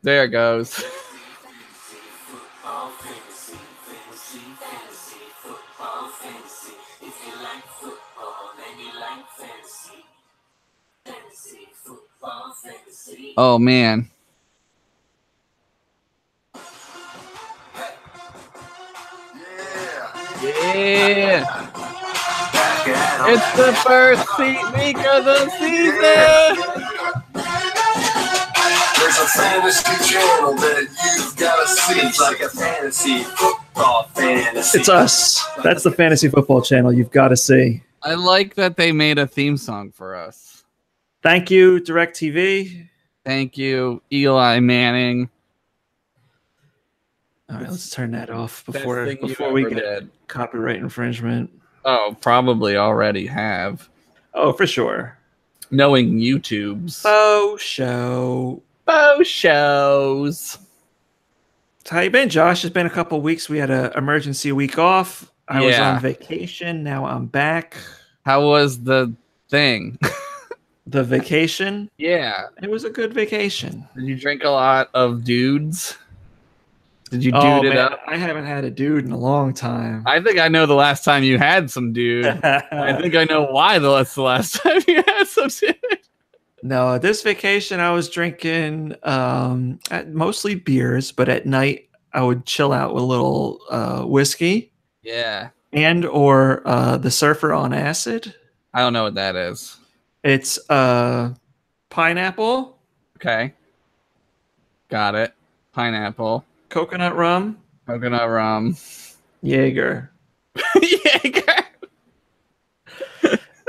There it goes. Oh man. Yeah. It's the first week of the season. There's a fantasy channel that you've got to see. It's like a fantasy football fantasy. It's us. That's the fantasy football channel you've got to see. I like that they made a theme song for us. Thank you, DirecTV. Thank you, Eli Manning. All right, let's turn that off before before we get copyright infringement. Oh, probably already have. Oh, for sure. Knowing YouTube's. Faux show. Faux shows. So how you been, Josh? It's been a couple of weeks. We had an emergency week off. I was on vacation. Now I'm back. How was the thing? The vacation? Yeah. It was a good vacation. Did you drink a lot of dudes? Did you dude it up? I haven't had a dude in a long time. I think I know the last time you had some dude. I think I know why that's the last time you had some dude. No, this vacation I was drinking mostly beers, but at night I would chill out with a little whiskey. Yeah. And or the Surfer on Acid. I don't know what that is. It's pineapple. Okay. Got it. Pineapple. Coconut rum. Coconut rum. Jaeger. Jaeger.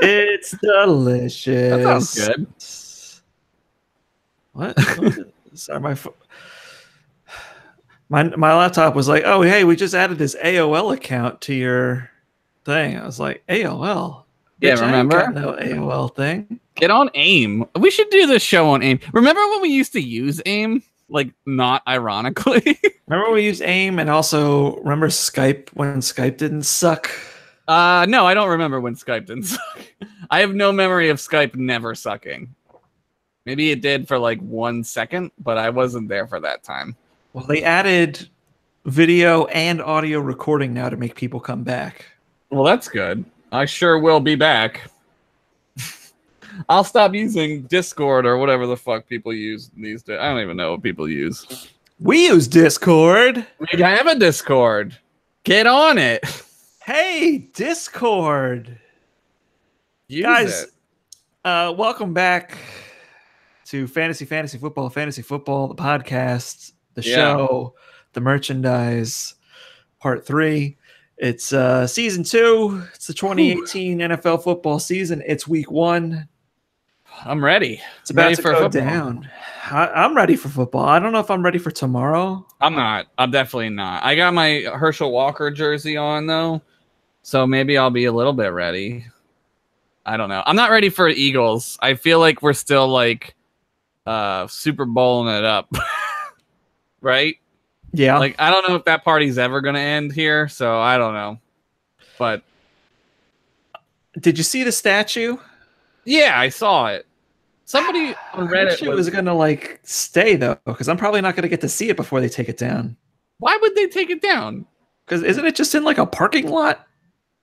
It's delicious. That sounds What? good. Sorry, my laptop was like, "Oh, hey, we just added this AOL account to your thing." I was like, "AOL." Yeah, Bitch, remember? I ain't got no AOL thing. Get on AIM. We should do this show on AIM. Remember when we used to use AIM? Like, not ironically. Remember we used AIM, and also remember Skype when Skype didn't suck? No, I don't remember when Skype didn't suck. I have no memory of Skype never sucking. Maybe it did for like 1 second, but I wasn't there for that time. Well, they added video and audio recording now to make people come back. Well, that's good. I sure will be back. I'll stop using Discord or whatever the fuck people use these days. I don't even know what people use. We use Discord. We have a Discord. Get on it. Hey, Discord. Use Guys, it. welcome back to Fantasy Football, the podcast, the show, the merchandise, part 3. It's season 2. It's the 2018 NFL football season. It's week 1. I'm ready. It's about ready to for go football. down. I'm ready for football. I don't know if I'm ready for tomorrow. I'm not. I'm definitely not. I got my Herschel Walker jersey on, though, so maybe I'll be a little bit ready. I don't know. I'm not ready for Eagles. I feel like we're still, like, Super Bowling it up. Right? Yeah. Like, I don't know if that party's ever going to end here, so I don't know. But did you see the statue? yeah, I saw it. Somebody on Reddit was going to like stay though, because I'm probably not going to get to see it before they take it down. Why would they take it down? Because isn't it just in like a parking lot?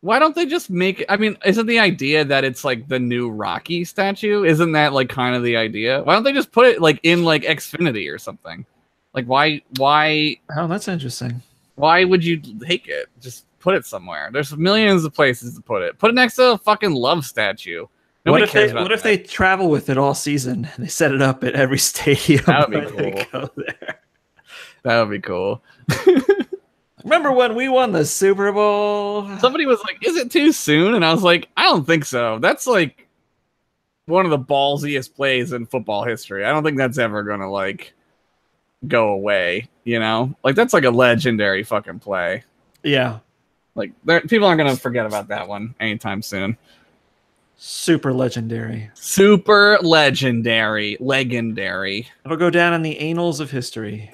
Why don't they just make it? I mean, isn't the idea that it's like the new Rocky statue? Isn't that like kind of the idea? Why don't they just put it like in like Xfinity or something? Like why? Oh, that's interesting. Why would you take it? Just put it somewhere. There's millions of places to put it. Put it next to a fucking love statue. What if they travel with it all season and they set it up at every stadium? That would be cool. Go there. That would be cool. Remember when we won the Super Bowl? Somebody was like, "Is it too soon?" And I was like, "I don't think so. That's like one of the ballsiest plays in football history. I don't think that's ever gonna like go away. You know, like that's like a legendary fucking play. Yeah, like people aren't gonna forget about that one anytime soon." Super legendary. Super legendary. It'll go down in the annals of history.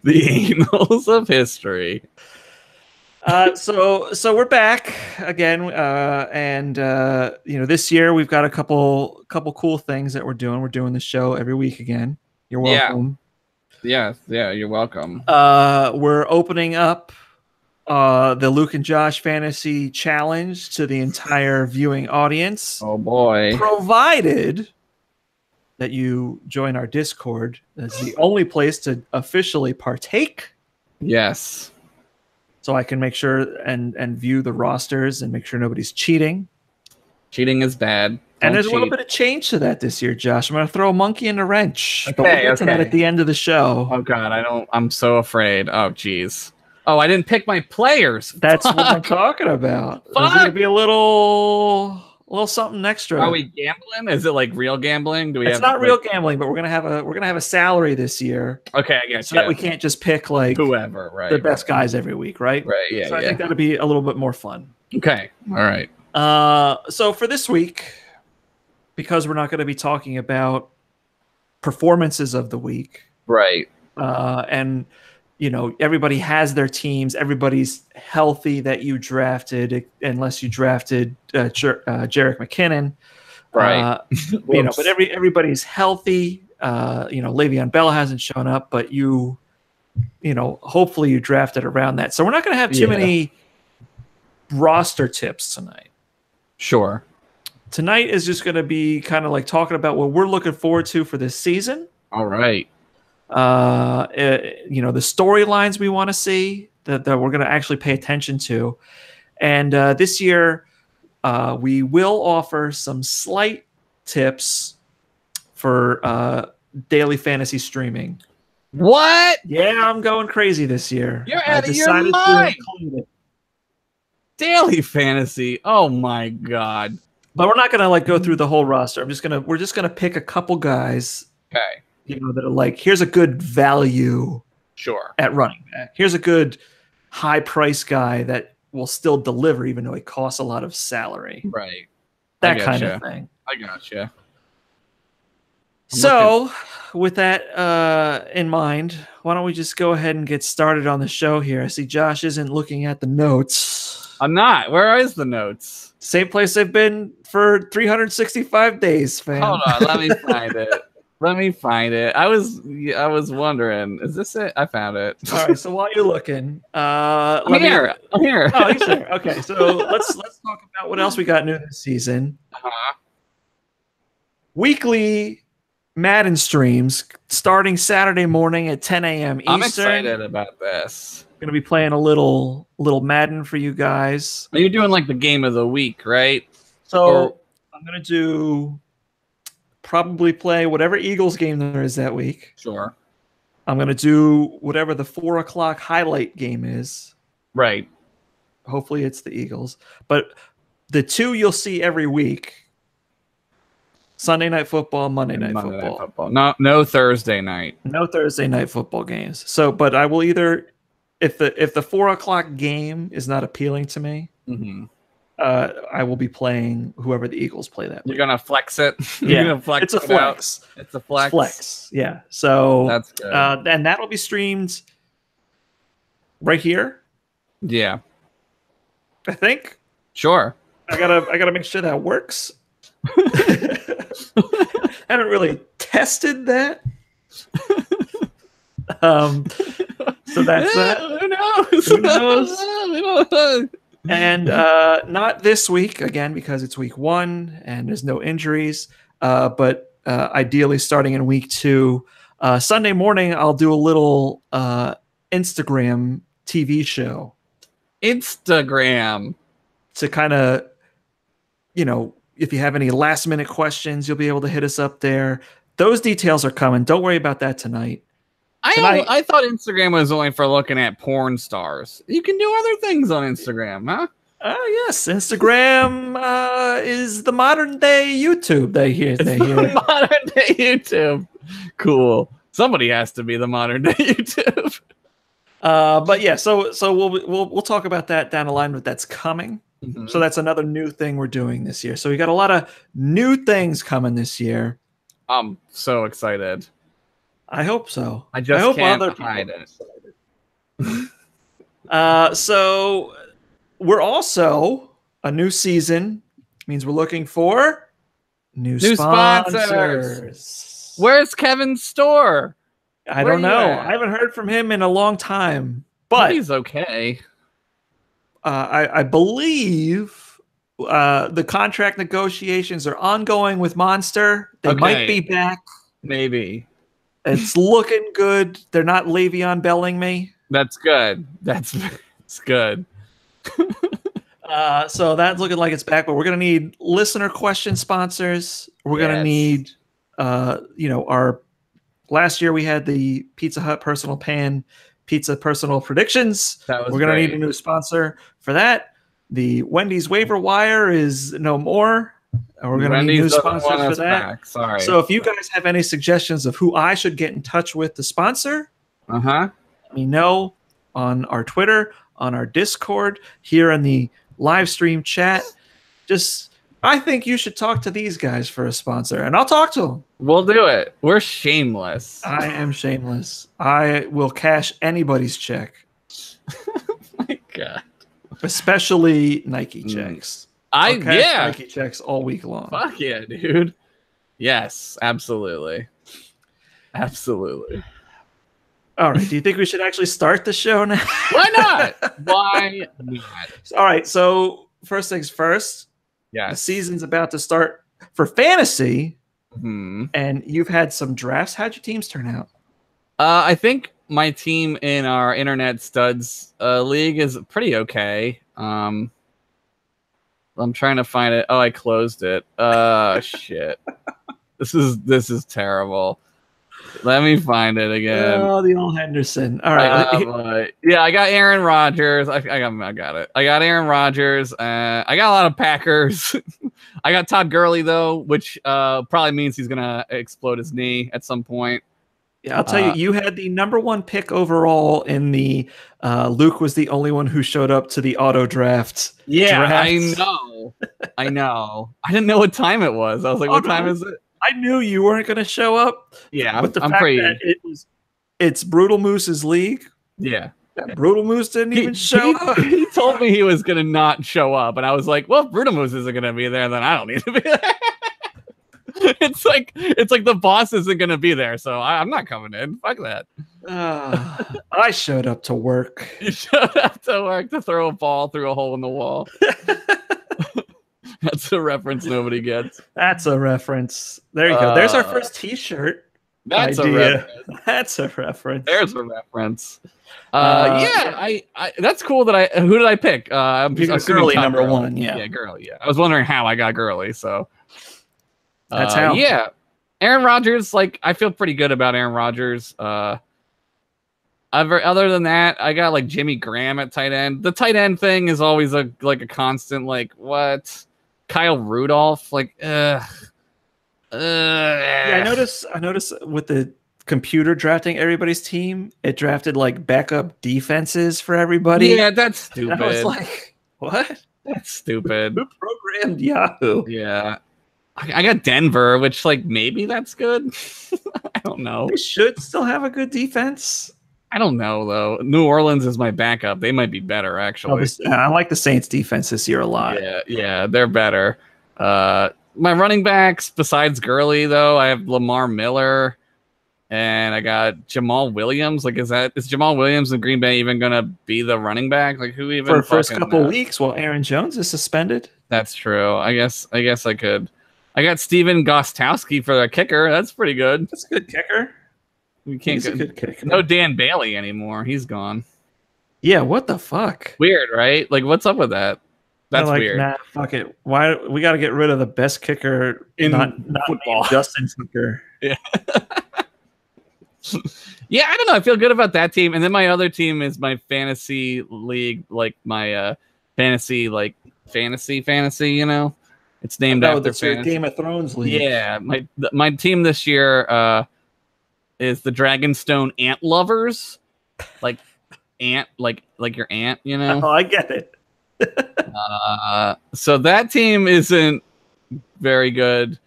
The annals of history. So we're back again, and you know, this year we've got a couple cool things that we're doing. We're doing the show every week again. You're welcome. Yeah, you're welcome. We're opening up the Luke and Josh Fantasy Challenge to the entire viewing audience. Oh boy. Provided that you join our Discord. That's the only place to officially partake. Yes. So I can make sure and view the rosters and make sure nobody's cheating. Cheating is bad. And there's a little bit of change to that this year, Josh. I'm going to throw a monkey in the wrench. But we'll get to that at the end of the show. Oh, God. I'm so afraid. Oh, geez. Oh, I didn't pick my players. That's what I'm talking about. There's going to be a little something extra. Are we gambling? Is it like real gambling? It's not real gambling, but we're gonna have a salary this year. Okay, I guess so that we can't just pick like whoever, right? The best guys every week, right? Right. Yeah. So I think that'll be a little bit more fun. Okay. All right. So for this week, because we're not going to be talking about performances of the week, right? And everybody has their teams. Everybody's healthy that you drafted, unless you drafted Jerick McKinnon, right? But everybody's healthy. Le'Veon Bell hasn't shown up, but hopefully you drafted around that. So we're not going to have too many roster tips tonight. Sure. Tonight is just going to be kind of like talking about what we're looking forward to for this season. All right. The storylines we want to see that we're going to actually pay attention to. And this year, we will offer some slight tips for daily fantasy streaming. What? Yeah, I'm going crazy this year. You're out of your mind. Daily fantasy. Oh my God. But we're not going to go through the whole roster. We're just going to pick a couple guys. Okay. That are like, here's a good value. Sure. At running back. Here's a good high price guy that will still deliver even though he costs a lot of salary. Right. That kind of thing. I gotcha. So with that in mind, why don't we just go ahead and get started on the show here? I see Josh isn't looking at the notes. I'm not. Where is the notes? Same place they've been for 365 days, fam. Hold on, let me find it. I was wondering, is this it? I found it. All right, so while you're looking, I'm here. Oh, he's there. Okay, so let's talk about what else we got new this season. Weekly Madden streams starting Saturday morning at 10 a.m. Eastern. I'm excited about this. Going to be playing a little Madden for you guys. You're doing like the game of the week, right? So I'm going to probably play whatever Eagles game there is that week. Sure. I'm going to do whatever the 4:00 highlight game is. Right. Hopefully it's the Eagles. But the two you'll see every week. Sunday Night Football, Monday Night Football. No Thursday night. No Thursday night football games. So, but I will either, if the 4:00 game is not appealing to me, I will be playing whoever the Eagles play that week. You're gonna flex it. Yeah, gonna flex it's a flex. It's a flex. Flex. Yeah. So that's good. And that'll be streamed right here. Yeah. I think. Sure. I gotta make sure that works. I haven't really tested that. So that's that. Who knows? And not this week again because it's week 1 and there's no injuries. But ideally starting in week 2, Sunday morning I'll do a little Instagram TV show. Instagram to kind of, if you have any last minute questions, you'll be able to hit us up there. Those details are coming. Don't worry about that tonight. I thought Instagram was only for looking at porn stars. You can do other things on Instagram, huh? Yes. Instagram is the modern day YouTube. They hear. Modern day YouTube. Cool. Somebody has to be the modern day YouTube. But yeah, so we'll talk about that down the line, but that's coming. Mm-hmm. So that's another new thing we're doing this year. So we got a lot of new things coming this year. I'm so excited. I hope so. I hope can't hide it. So we're also a new season means we're looking for new sponsors. Where's Kevin's store? I don't know. I haven't heard from him in a long time. But he's okay. I believe the contract negotiations are ongoing with Monster. They might be back. Maybe. It's looking good. They're not Le'Veon Belling me. That's good. It's good. So that's looking like it's back, but we're gonna need listener question sponsors. We're gonna need, our last year we had the Pizza Hut personal pan pizza personal predictions. We're gonna need a new sponsor for that. The Wendy's waiver wire is no more. We're gonna need new sponsors for that. Sorry. So if you guys have any suggestions of who I should get in touch with to sponsor, let me know on our Twitter, on our Discord, here in the live stream chat. I think you should talk to these guys for a sponsor, and I'll talk to them. We'll do it. We're shameless. I am shameless. I will cash anybody's check. My God. Especially Nike checks. Nike checks all week long. Fuck yeah, dude. Yes, absolutely. Absolutely. All right. Do you think we should actually start the show now? Why not? Why not? All right. So first things first. Yeah. The season's about to start for fantasy. Mm-hmm. And you've had some drafts. How'd your teams turn out? I think my team in our Internet Studs league is pretty okay. I'm trying to find it. Oh, I closed it. Shit. This is terrible. Let me find it again. Oh, the old Henderson. All right. Yeah, I got Aaron Rodgers. I got it. I got Aaron Rodgers. I got a lot of Packers. I got Todd Gurley, though, which probably means he's going to explode his knee at some point. Yeah, I'll tell you, you had the number one pick overall in the Luke was the only one who showed up to the auto draft. Yeah, I know. I didn't know what time it was. I was like, what time is it? I knew you weren't going to show up. Yeah, but the fact that it's Brutal Moose's league. Yeah. Brutal Moose didn't even show up. He told me he was going to not show up, and I was like, well, if Brutal Moose isn't going to be there, then I don't need to be there. It's like the boss isn't going to be there, so I'm not coming in. Fuck that. I showed up to work. You showed up to work to throw a ball through a hole in the wall. That's a reference nobody gets. That's a reference. There you go. There's our first T-shirt. That's idea. A reference. That's a reference. There's a reference. I that's cool that who did I pick? I'm Gurley number one. Yeah, Gurley. Yeah, I was wondering how I got Gurley. So that's how. Yeah, Aaron Rodgers. Like, I feel pretty good about Aaron Rodgers. Other than that, I got like Jimmy Graham at tight end. The tight end thing is always a constant. Like, what? Kyle Rudolph. Like, Yeah, I notice with the computer drafting everybody's team, it drafted like backup defenses for everybody. Yeah, that's stupid. And I was like, what? That's stupid. Who programmed Yahoo? Yeah. I got Denver, which, like, maybe that's good. I don't know. They should still have a good defense. I don't know, though. New Orleans is my backup. They might be better, actually. I like the Saints defense this year a lot. Yeah, they're better. My running backs, besides Gurley, though, I have Lamar Miller, and I got Jamal Williams. Like, is Jamal Williams in Green Bay even going to be the running back? Like, who even? For the first couple weeks while Aaron Jones is suspended? That's true. I guess I could. I got Steven Gostkowski for the kicker. That's pretty good. That's a good kicker. He's a good kicker. No Dan Bailey anymore. He's gone. Yeah, what the fuck? Weird, right? Like, what's up with that? That's weird. Nah, fuck it. Why we got to get rid of the best kicker in not football? Justin Tucker. Yeah. Yeah, I don't know. I feel good about that team. And then my other team is my fantasy league, like my fantasy, you know? It's named after fantasy. Game of Thrones league. Yeah, my team this year is the Dragonstone Ant Lovers, like ant, like your aunt, you know. Oh, I get it. So that team isn't very good.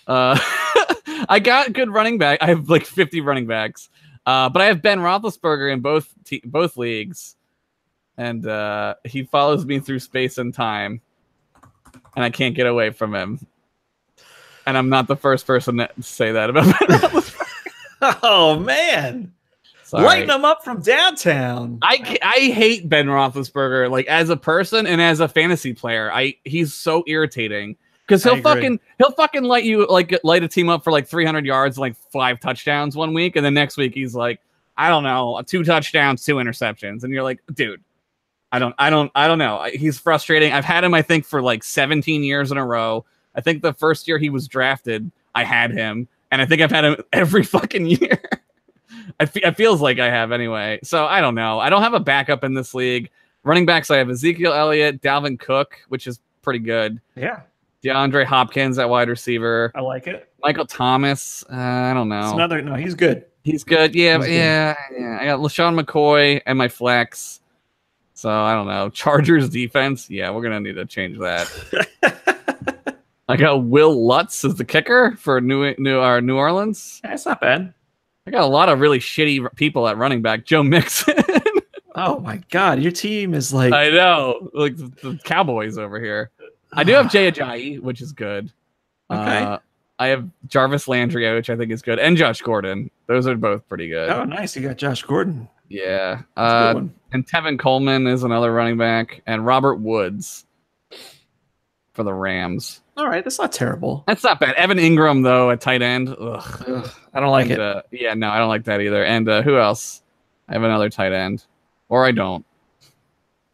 I got good running back. I have like 50 running backs, but I have Ben Roethlisberger in both leagues, and he follows me through space and time, and I can't get away from him. And I'm not the first person to say that about Ben Roethlisberger. Oh man, lighten them up from downtown. I hate Ben Roethlisberger, like as a person and as a fantasy player. He's so irritating because he'll fucking light a team up for like 300 yards, and like 5 touchdowns one week, and the next week he's like, I don't know, 2 touchdowns, 2 interceptions, and you're like, dude, I don't know. He's frustrating. I've had him, I think, for like 17 years in a row. I think the first year he was drafted, I had him, and I think I've had him every fucking year. It feels like I have anyway. So I don't know. I don't have a backup in this league. Running backs, I have Ezekiel Elliott, Dalvin Cook, which is pretty good. Yeah. DeAndre Hopkins at wide receiver. I like it. Michael Thomas. I don't know. He's good. He's good. Yeah. I got LaShawn McCoy and my flex. So I don't know. Chargers defense. Yeah, we're gonna need to change that. I got Will Lutz as the kicker for New Orleans. That's not bad. I got a lot of really shitty people at running back. Joe Mixon. Oh my god, your team is like, I know, like the Cowboys over here. I do have Jay Ajayi, which is good. Okay. I have Jarvis Landry, which I think is good, and Josh Gordon. Those are both pretty good. Oh, nice. You got Josh Gordon. Yeah. That's a good one. And Tevin Coleman is another running back, and Robert Woods for the Rams. All right, that's not terrible. That's not bad. Evan Ingram, though, at tight end. Ugh. I don't like it. Yeah, no, I don't like that either. And who else? I have another tight end. Or I don't.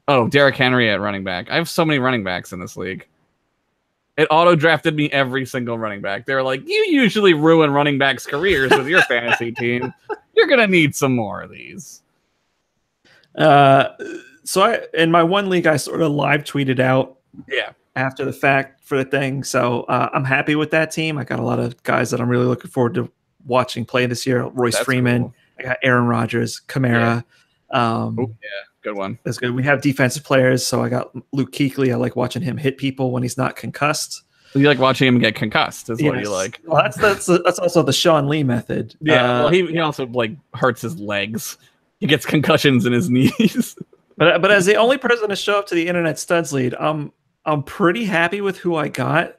Oh, Derrick Henry at running back. I have so many running backs in this league. It auto-drafted me every single running back. They were like, you usually ruin running backs' careers with your fantasy team. You're going to need some more of these. So in my one league, I sort of live tweeted out after the fact for the thing. So I'm happy with that team. I got a lot of guys that I'm really looking forward to watching play this year. Royce Freeman. Cool. I got Aaron Rodgers, Kamara. Good one. That's good. We have defensive players. So I got Luke Kuechly. I like watching him hit people when he's not concussed. You like watching him get concussed is what you like. Well, that's also the Sean Lee method. Yeah. Well, he also like hurts his legs. He gets concussions in his knees. But as the only person to show up to the Internet Studs lead, I'm pretty happy with who I got.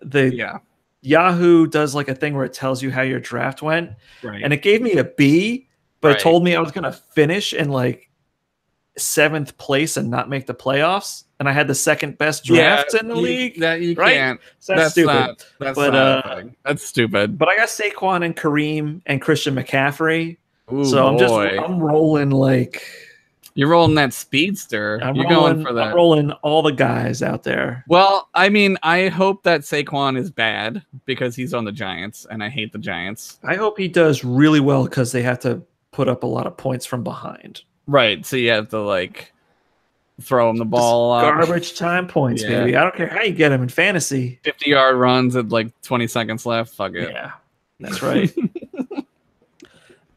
Yahoo does like a thing where it tells you how your draft went, and it gave me a B, but it told me I was gonna finish in like 7th place and not make the playoffs, and I had the second best draft in the league. That you can't. So that's stupid. That's stupid. But I got Saquon and Kareem and Christian McCaffrey. Ooh, so I'm rolling like. You're rolling that speedster. You're going for that. I'm rolling all the guys out there. Well, I mean, I hope that Saquon is bad because he's on the Giants, and I hate the Giants. I hope he does really well because they have to put up a lot of points from behind. Right, so you have to like throw him the ball. Garbage time points, baby. I don't care how you get him in fantasy. 50-yard runs at like 20 seconds left. Fuck it. Yeah, that's right.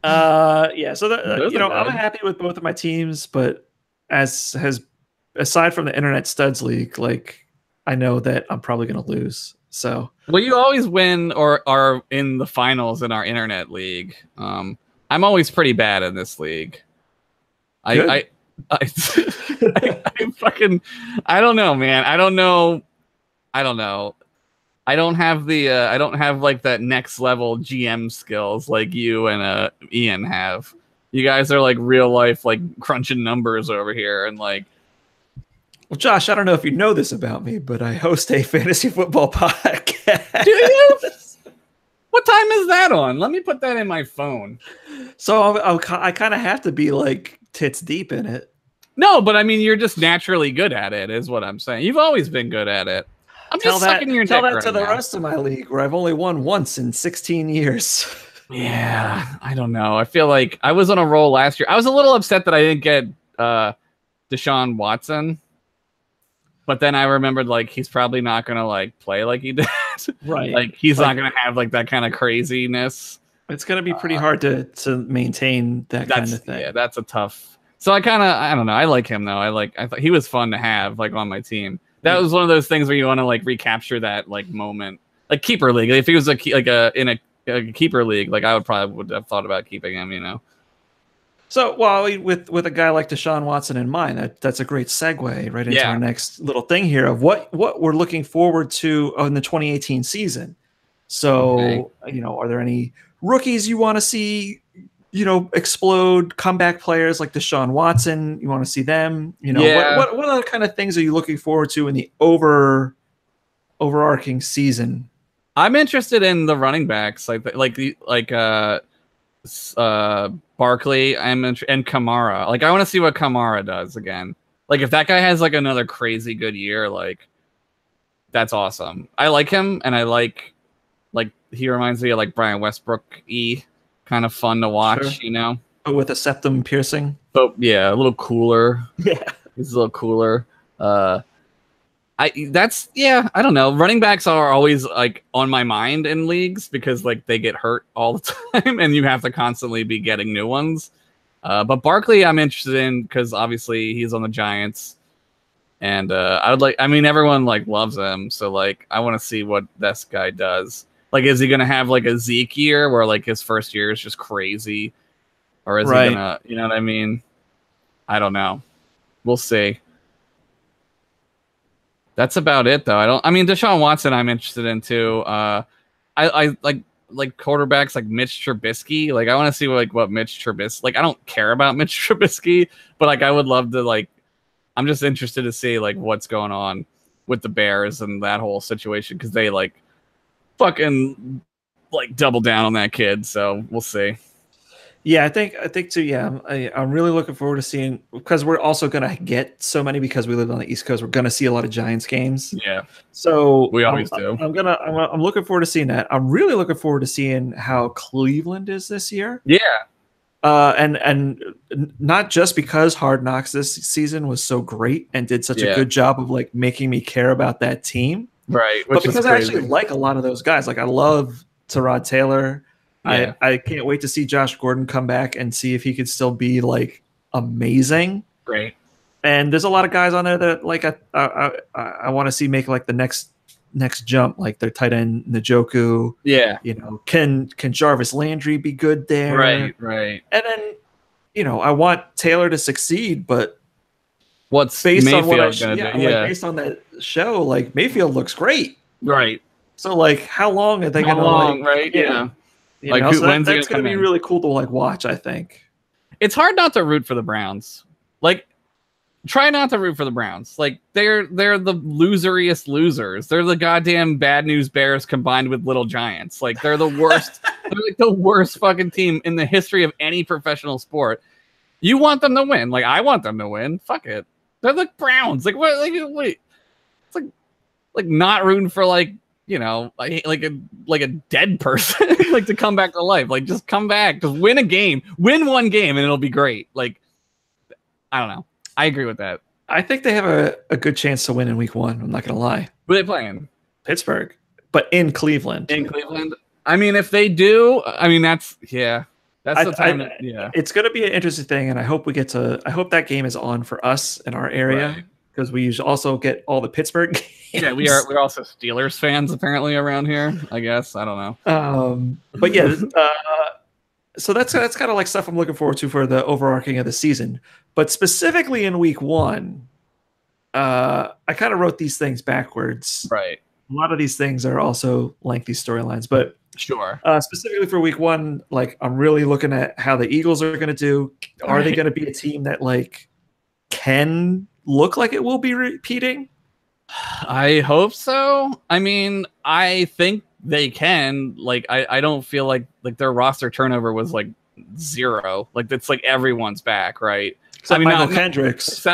So I'm happy with both of my teams, but aside from the Internet Studs League, like I know that I'm probably going to lose. So well, you always win or are in the finals in our Internet League. I'm always pretty bad in this league. I fucking I don't know, man. I don't know. I don't have like that next level GM skills like you and Ian have. You guys are like real life, like crunching numbers over here and like. Well, Josh, I don't know if you know this about me, but I host a fantasy football podcast. Do you? What time is that on? Let me put that in my phone. So I kind of have to be like tits deep in it. No, but I mean, you're just naturally good at it, is what I'm saying. You've always been good at it. I'm just sucking your dick right now. Tell that to the rest of my league, where I've only won once in 16 years. Yeah, I don't know. I feel like I was on a roll last year. I was a little upset that I didn't get Deshaun Watson, but then I remembered like he's probably not gonna like play like he did. Right. Like he's not gonna have like that kind of craziness. It's gonna be pretty hard to maintain that kind of thing. Yeah, that's a tough. So I don't know. I like him though. I thought he was fun to have like on my team. That was one of those things where you want to like recapture that like moment, like keeper league. If he was in a keeper league, like I would have thought about keeping him. You know. So, well, with a guy like Deshaun Watson in mind, that's a great segue right into our next little thing here of what we're looking forward to in the 2018 season. So, are there any rookies you want to see, explode, comeback players like Deshaun Watson? You want to see them? What other kind of things are you looking forward to in the overarching season? I'm interested in the running backs, like Barkley and Kamara. Like, I want to see what Kamara does again. Like, if that guy has like another crazy good year, like, that's awesome. I like him, and I like he reminds me of like Brian Westbrook-y, kind of fun to watch, But with a septum piercing. But yeah, a little cooler. Yeah, he's a little cooler. I don't know. Running backs are always like on my mind in leagues because like they get hurt all the time, and you have to constantly be getting new ones. But Barkley, I'm interested in because obviously he's on the Giants, and everyone like loves him, so like I want to see what this guy does. Like, is he gonna have like a Zeke year where like his first year is just crazy, or is he gonna, you know what I mean? I don't know. We'll see. That's about it, though. Deshaun Watson, I'm interested in too. I like quarterbacks like Mitch Trubisky. Like, I want to see what Mitch Trubisky. Like, I don't care about Mitch Trubisky, but like I would love to like. I'm just interested to see like what's going on with the Bears and that whole situation because they like fucking like double down on that kid. So we'll see. Yeah, I think too. Yeah, I'm really looking forward to seeing because we're also gonna get so many because we live on the East Coast. We're gonna see a lot of Giants games. Yeah, so we always do. I'm looking forward to seeing that. I'm really looking forward to seeing how Cleveland is this year. Yeah, and not just because Hard Knocks this season was so great and did such a good job of like making me care about that team. Right, but because I actually like a lot of those guys. Like I love Tyrod Taylor. Yeah. I can't wait to see Josh Gordon come back and see if he could still be like amazing. Great. And there's a lot of guys on there that like I want to see make like the next jump, like their tight end Njoku. Yeah. Can Jarvis Landry be good there? Right. And then I want Taylor to succeed, but what's based Mayfield on what based on that show, like Mayfield looks great. Right. So like how long are they going to right? Yeah. That's going to be really cool to like watch, I think. It's hard not to root for the Browns. Like, try not to root for the Browns. Like, they're the loseriest losers. They're the goddamn bad news Bears combined with Little Giants. Like, they're the worst. They're like the worst fucking team in the history of any professional sport. You want them to win. Like, I want them to win. Fuck it. They're the Browns. Like, what? Like, wait. It's like not rooting for like a dead person like to come back to life. Like, just come back, just win one game and it'll be great. Like, I don't know. I agree with that. I think they have a good chance to win in week 1. I'm not gonna lie. Who are they playing? Pittsburgh, but in Cleveland. I mean, if they do, that's the time. It's gonna be an interesting thing, and I hope that game is on for us in our area because we usually also get all the Pittsburgh games. Yeah, we're also Steelers fans apparently around here. I guess I don't know. But yeah, so that's kind of like stuff I'm looking forward to for the overarching of the season. But specifically in week 1, I kind of wrote these things backwards. Right. A lot of these things are also lengthy storylines, but sure. Specifically for week 1, like I'm really looking at how the Eagles are going to do. Are they going to be a team that like can look like it will be repeating? I hope so. I mean, I think they can. Like, I don't feel like their roster turnover was like 0. Like, it's like everyone's back, right? Except Michael Kendricks.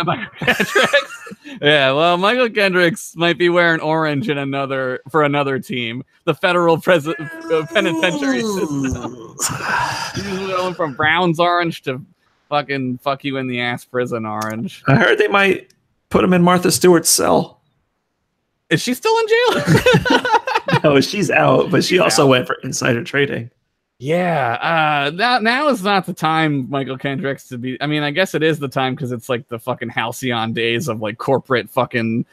Yeah, well, Michael Kendricks might be wearing orange for another team, the federal penitentiary system. He's going from Browns orange to fucking fuck you in the ass prison orange. I heard they might put him in Martha Stewart's cell. Is she still in jail? No, she's out, but she also went for insider trading. Yeah, now is not the time, Michael Kendricks, to be. I mean, I guess it is the time because it's like the fucking halcyon days of like corporate fucking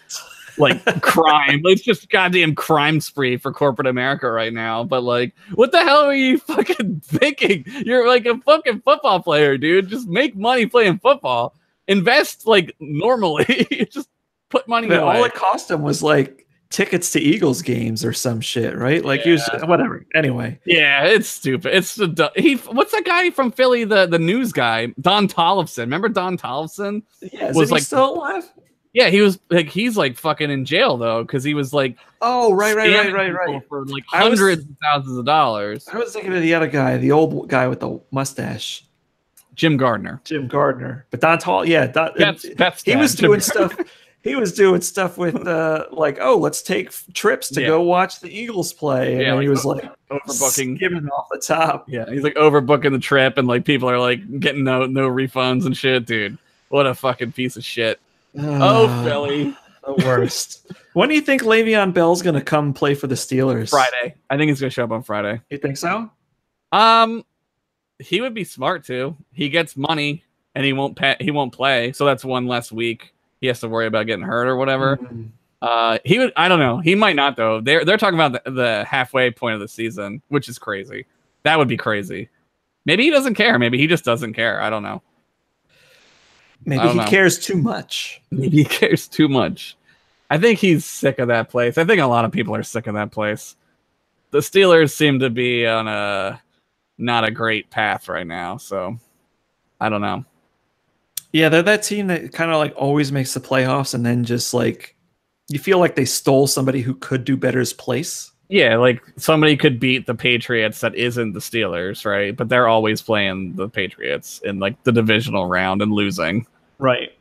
like crime. It's just goddamn crime spree for corporate America right now. But like, what the hell are you fucking thinking? You're like a fucking football player, dude. Just make money playing football. Invest like normally. Just put money away. All it cost him was like tickets to Eagles games or some shit, right? Like he was whatever. Anyway, yeah, it's stupid. It's what's that guy from Philly, the news guy, Don Tollefson. Remember Don Tollefson? yeah, Was he like still alive? Yeah, he was like he's like fucking in jail though because he was like right for like hundreds of thousands of dollars. I was thinking of the other guy, the old guy with the mustache. Jim Gardner. But Don Tall, he was doing stuff. He was doing stuff with like, oh, let's take trips to go watch the Eagles play, and like, he was like overbooking, skimming off the top. Yeah, he's like overbooking the trip, and like people are like getting no refunds and shit, dude. What a fucking piece of shit. Philly, the worst. When do you think Le'Veon Bell's gonna come play for the Steelers? Friday. I think he's gonna show up on Friday. You think so? He would be smart to. He gets money and he won't play, so that's one less week he has to worry about getting hurt or whatever. He would. I don't know. He might not though. They're talking about the halfway point of the season, which is crazy. That would be crazy. Maybe he doesn't care. Maybe he just doesn't care. I don't know. Maybe he cares too much. Maybe he cares too much. I think he's sick of that place. I think a lot of people are sick of that place. The Steelers seem to be on not a great path right now, so I don't know. Yeah, they're that team that kind of like always makes the playoffs and then just like you feel like they stole somebody who could do better's place. Yeah, like somebody could beat the Patriots that isn't the Steelers, right? But they're always playing the Patriots in like the divisional round and losing. Right.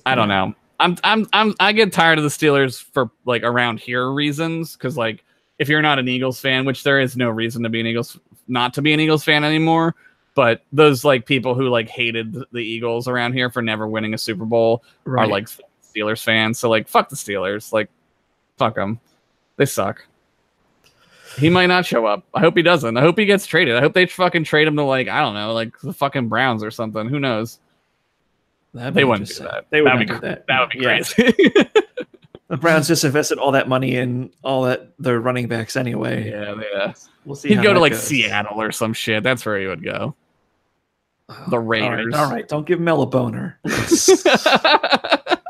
I don't know. I get tired of the Steelers for like around here reasons because like if you're not an Eagles fan, which there is no reason to be not to be an Eagles fan anymore, but those like people who like hated the Eagles around here for never winning a Super Bowl are like Steelers fans. So like fuck the Steelers, like fuck them, they suck. He might not show up. I hope he doesn't. I hope he gets traded. I hope they fucking trade him to like I don't know, like the fucking Browns or something. Who knows? They wouldn't do that. They wouldn't do that. That would be crazy. The Browns just invested all that money in all that their running backs anyway. Yeah. We'll see. He'd go to like Seattle or some shit. That's where he would go. The Raiders. All right. Don't give Mel a boner. It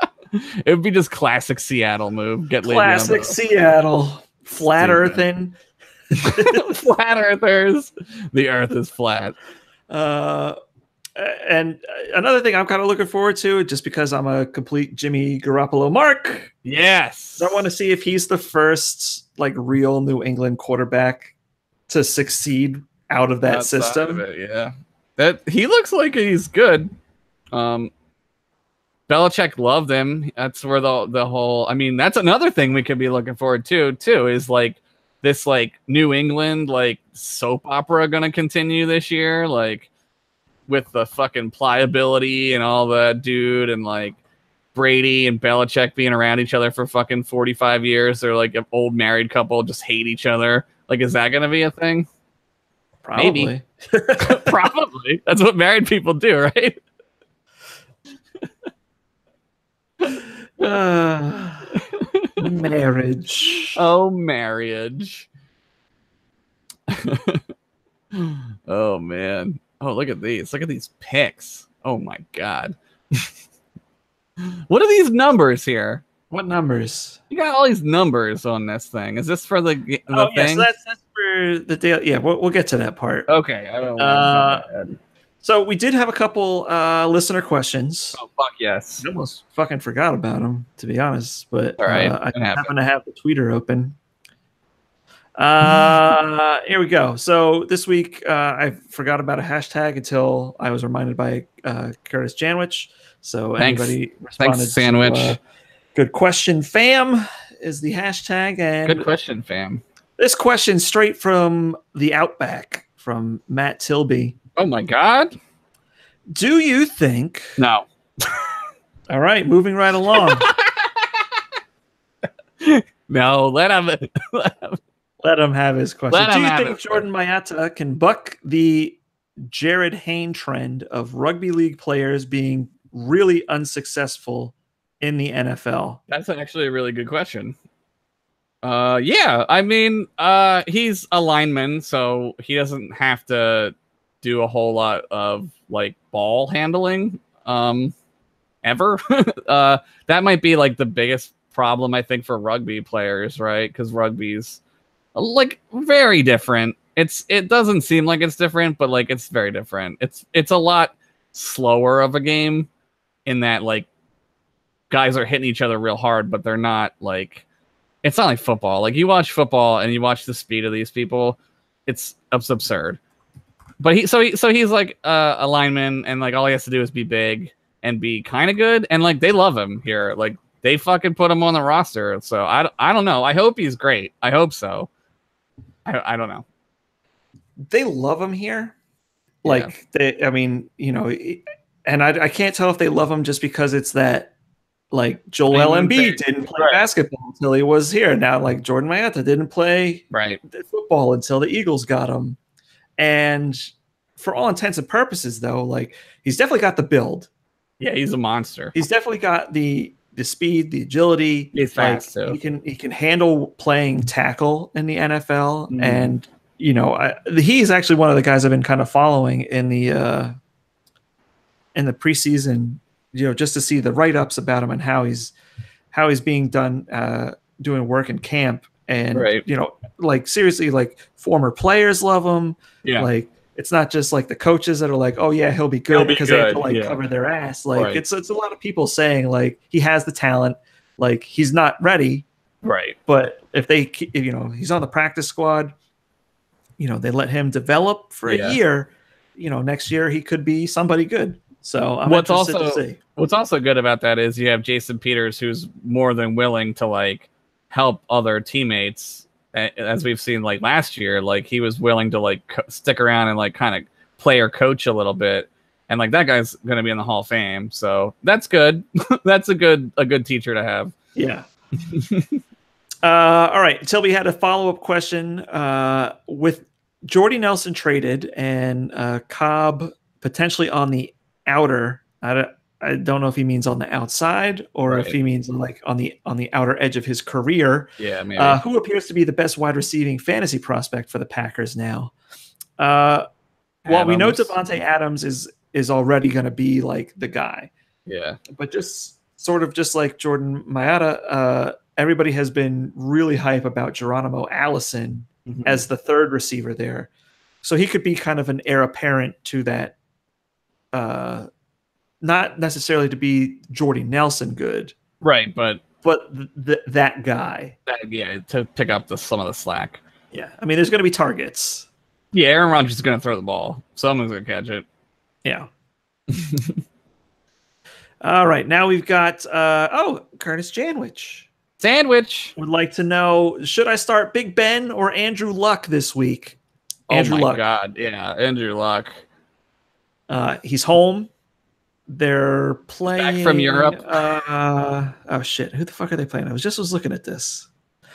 would be just classic Seattle move. Classic Seattle. Flat earthing. Flat earthers. The earth is flat. And another thing I'm kind of looking forward to, just because I'm a complete Jimmy Garoppolo mark. Yes. I want to see if he's the first like real New England quarterback to succeed out of that system. Of it, yeah. That he looks like he's good. Belichick loved him. That's where the whole. I mean, that's another thing we could be looking forward to too. Is like this like New England like soap opera going to continue this year, like with the fucking pliability and all that, dude, and like Brady and Belichick being around each other for fucking 45 years. They're like an old married couple, just hate each other. Like, is that going to be a thing? Probably. Maybe. Probably. That's what married people do, right? Marriage. Oh, marriage. Oh, man. Oh, look at these. Look at these pics. Oh, my God. What are these numbers here? What numbers? You got all these numbers on this thing. Is this for the thing? Yes, that's for the deal. Yeah, we'll get to that part. Okay. I don't know. So we did have a couple listener questions. Oh, fuck yes. I almost fucking forgot about them, to be honest. But all right, I happen to have the tweeter open. Here we go. So this week I forgot about a hashtag until I was reminded by Curtis Janwich. So anybody responded? Thanks, Sandwich. Good question, fam, is the hashtag. And good question, fam. This question straight from the Outback from Matt Tilby. Oh my God. Do you think? No. All right, moving right along. No, let him have his question. Do you think Jordan Mailata can buck the Jared Hayne trend of rugby league players being really unsuccessful in the NFL? That's actually a really good question. Yeah, I mean, he's a lineman, so he doesn't have to do a whole lot of like ball handling ever. That might be like the biggest problem, I think, for rugby players, right? Because rugby's like very different. It doesn't seem like it's different, but like it's very different. It's a lot slower of a game in that like guys are hitting each other real hard, but they're not like, it's not like football. Like you watch football and you watch the speed of these people, it's absurd. But he's like a lineman, and like all he has to do is be big and be kind of good, and like they love him here. Like they fucking put him on the roster. So I don't know. I hope he's great. I hope so. I don't know. They love him here. Like I mean, you know, and I can't tell if they love him just because it's that like Joel Embiid didn't play basketball until he was here. Now like Jordan Mailata didn't play football until the Eagles got him. And for all intents and purposes, though, like he's definitely got the build. Yeah, he's a monster. He's definitely got the speed, the agility. He's fast too. He can handle playing tackle in the NFL, and you know he's actually one of the guys I've been kind of following in the preseason. You know, just to see the write-ups about him and how he's being done doing work in camp. And you know, like seriously, like former players love him. Yeah, like it's not just like the coaches that are like, oh yeah, he'll be good because they have to like cover their ass. Like it's a lot of people saying like he has the talent, like he's not ready. Right. But if you know, he's on the practice squad, you know, they let him develop for a year, you know, next year he could be somebody good. So I'm interested to see. What's also good about that is you have Jason Peters, who's more than willing to like help other teammates, as we've seen like last year. Like he was willing to like stick around and like kind of player coach a little bit, and like that guy's going to be in the Hall of Fame, so that's good. That's a good teacher to have. Yeah. All right, Tilby had a follow-up question with Jordy Nelson traded and Cobb potentially on the outer. I don't know if he means on the outside or if he means like on the outer edge of his career. Yeah, maybe. Who appears to be the best wide receiving fantasy prospect for the Packers now? Well, we know Devontae Adams is already going to be like the guy. Yeah, but just sort of just like Jordan Mailata, everybody has been really hype about Geronimo Allison as the third receiver there, so he could be kind of an heir apparent to that. Not necessarily to be Jordy Nelson good, right? But that guy, to pick up some of the slack. Yeah, I mean, there's going to be targets. Yeah, Aaron Rodgers is going to throw the ball. Someone's going to catch it. Yeah. All right, now we've got Curtis Sandwich would like to know, should I start Big Ben or Andrew Luck this week? Andrew Luck. God, yeah, Andrew Luck. He's home. They're playing back from Europe. Oh shit! Who the fuck are they playing? I was looking at this.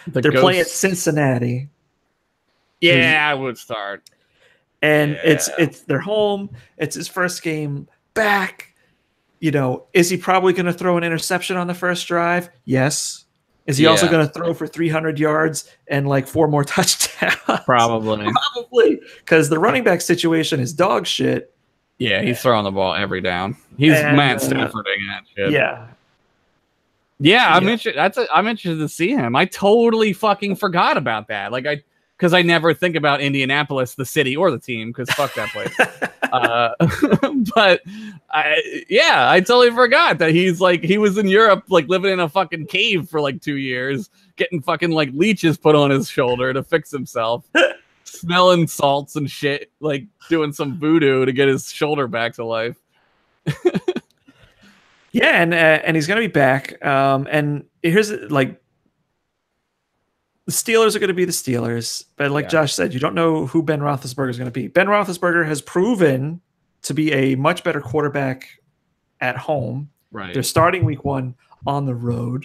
They're playing Cincinnati. Yeah, I would start. And it's their home. It's his first game back. You know, is he probably going to throw an interception on the first drive? Yes. Is he also going to throw for 300 yards and like 4 more touchdowns? Probably, because the running back situation is dog shit. Yeah, he's throwing the ball every down. He's Matt Staffording that shit. Yeah, I'm interested. I'm interested to see him. I totally fucking forgot about that. Like because I never think about Indianapolis, the city or the team, because fuck that place. But I totally forgot that he was in Europe, like living in a fucking cave for like 2 years, getting fucking like leeches put on his shoulder to fix himself. Smelling salts and shit, like doing some voodoo to get his shoulder back to life. And he's gonna be back. And here's like the Steelers are gonna be the Steelers, but like Josh said, you don't know who Ben Roethlisberger is gonna be. Ben Roethlisberger has proven to be a much better quarterback at home. Right. They're starting week 1 on the road.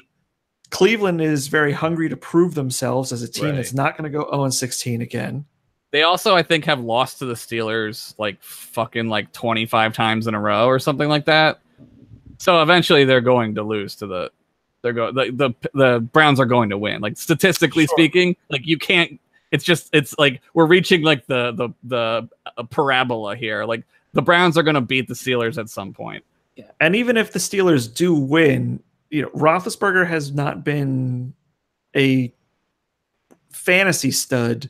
Cleveland is very hungry to prove themselves as a team that's not going to go 0-16 again. They also, I think, have lost to the Steelers like fucking like 25 times in a row or something like that. So eventually they're going to lose to the Browns are going to win. Like statistically speaking, like you can't. It's like we're reaching like the parabola here. Like the Browns are going to beat the Steelers at some point. Yeah. And even if the Steelers do win, Roethlisberger has not been a fantasy stud,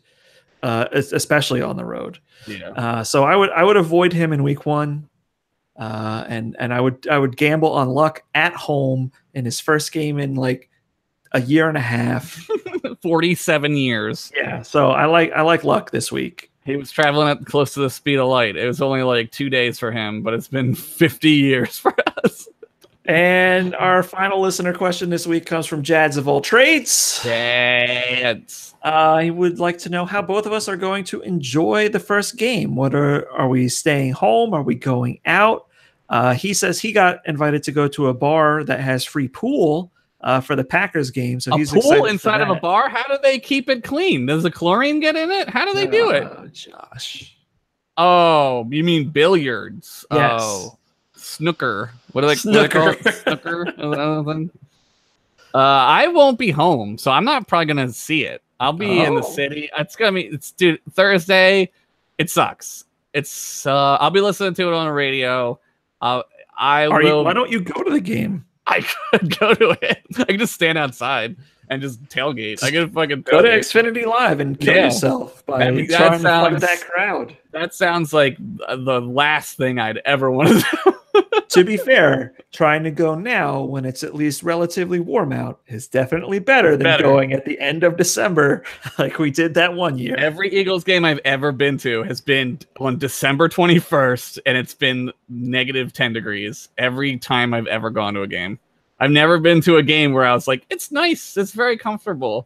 especially on the road. Yeah. So I would avoid him in week 1. And I would gamble on Luck at home in his first game in like a year and a half. 47 years. Yeah. So I like Luck this week. He was traveling at close to the speed of light. It was only like 2 days for him, but it's been 50 years for us. And our final listener question this week comes from Jads of all trades. Jads. He would like to know how both of us are going to enjoy the first game. What are we staying home? Are we going out? He says he got invited to go to a bar that has free pool for the Packers game. So he's excited pool inside of a bar? How do they keep it clean? Does the chlorine get in it? How do they do it? Josh. Oh, you mean billiards? Yes. Oh, snooker. What do they call it? Snooker. I won't be home, so I'm not probably gonna see it. I'll be in the city. Dude, Thursday. It sucks. I'll be listening to it on the radio. Why don't you go to the game? I could go to it. I could just stand outside and just tailgate. I could fucking go to Xfinity Live and kill yourself by trying to fight that crowd. That sounds like the last thing I'd ever want to do. To be fair, trying to go now when it's at least relatively warm out is definitely better than going at the end of December like we did that one year. Every Eagles game I've ever been to has been on December 21st, and it's been negative 10 degrees every time I've ever gone to a game. I've never been to a game where I was like, it's nice, it's very comfortable.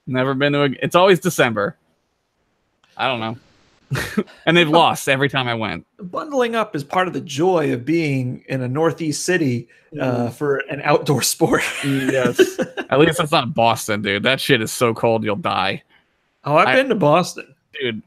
Never been to it's always December. I don't know. And they've lost every time I went. Bundling up is part of the joy of being in a Northeast city for an outdoor sport. Yes. At least it's not Boston, dude. That shit is so cold you'll die. Oh, I've been to Boston. Dude,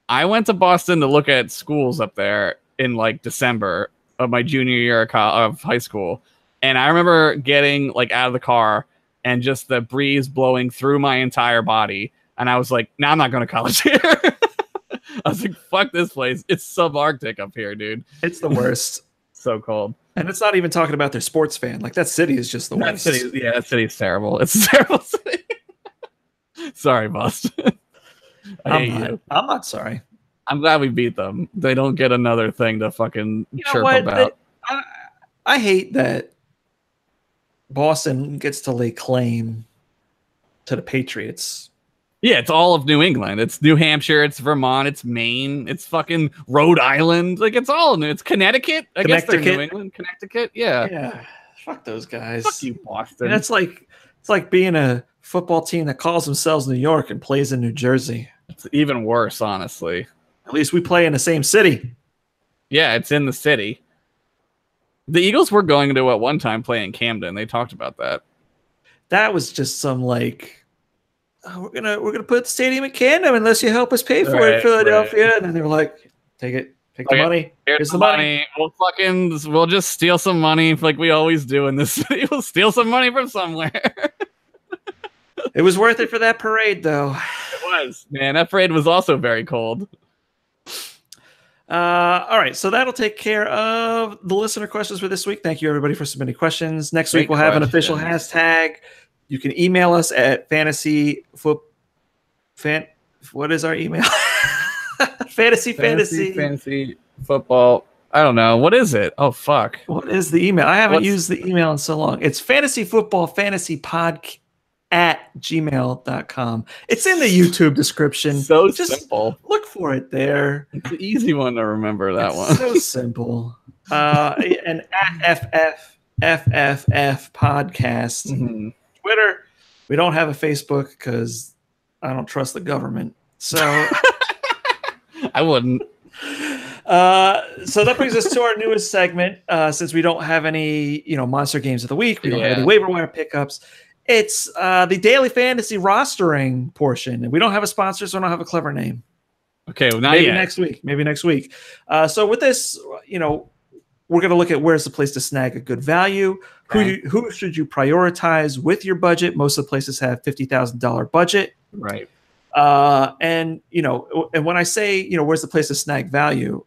I went to Boston to look at schools up there in like December of my junior year of high school. And I remember getting like out of the car and just the breeze blowing through my entire body. And I was like, no, I'm not going to college here. I was like, fuck this place. It's subarctic up here, dude. It's the worst. So cold. And it's not even talking about their sports fan. Like, that city is just the worst. That city is terrible. It's a terrible city. Sorry, Boston. I'm not sorry. I'm glad we beat them. They don't get another thing to fucking chirp about. I hate that Boston gets to lay claim to the Patriots. Yeah, it's all of New England. It's New Hampshire. It's Vermont. It's Maine. It's fucking Rhode Island. Like, it's all new. It's Connecticut. I guess they're New England. Connecticut. Yeah. Yeah. Fuck those guys. Fuck you, Boston. And it's like being a football team that calls themselves New York and plays in New Jersey. It's even worse, honestly. At least we play in the same city. Yeah, it's in the city. The Eagles were going to at one time play in Camden. They talked about that. That was just some like, we're gonna put the stadium in Camden unless you help us pay for it, Philadelphia. Right. And then they were like, take the money. Here's the money. We'll just steal some money like we always do in this city. We'll steal some money from somewhere. It was worth it for that parade, though. It was. Man, that parade was also very cold. All right, so that'll take care of the listener questions for this week. Thank you, everybody, for submitting questions. Next week, we'll have an official hashtag. You can email us at what is our email? Fantasy football. I don't know. What is it? Oh, fuck. What is the email? I haven't used the email in so long. It's fantasyfootballfantasypod@gmail.com. It's in the YouTube description. So just simple. Look for it there. It's an easy one to remember, that one. So simple. And at FFFFF podcast. Mm-hmm. Twitter. We don't have a Facebook because I don't trust the government. So I wouldn't. So that brings us to our newest segment. Since we don't have any, monster games of the week, we don't have any waiver wire pickups. It's the daily fantasy rostering portion, and we don't have a sponsor, so I don't have a clever name. Okay, well, maybe next week. So with this, we're going to look at where's the place to snag a good value. Okay. Who should you prioritize with your budget? Most of the places have $50,000 budget. Right. And when I say, where's the place to snag value,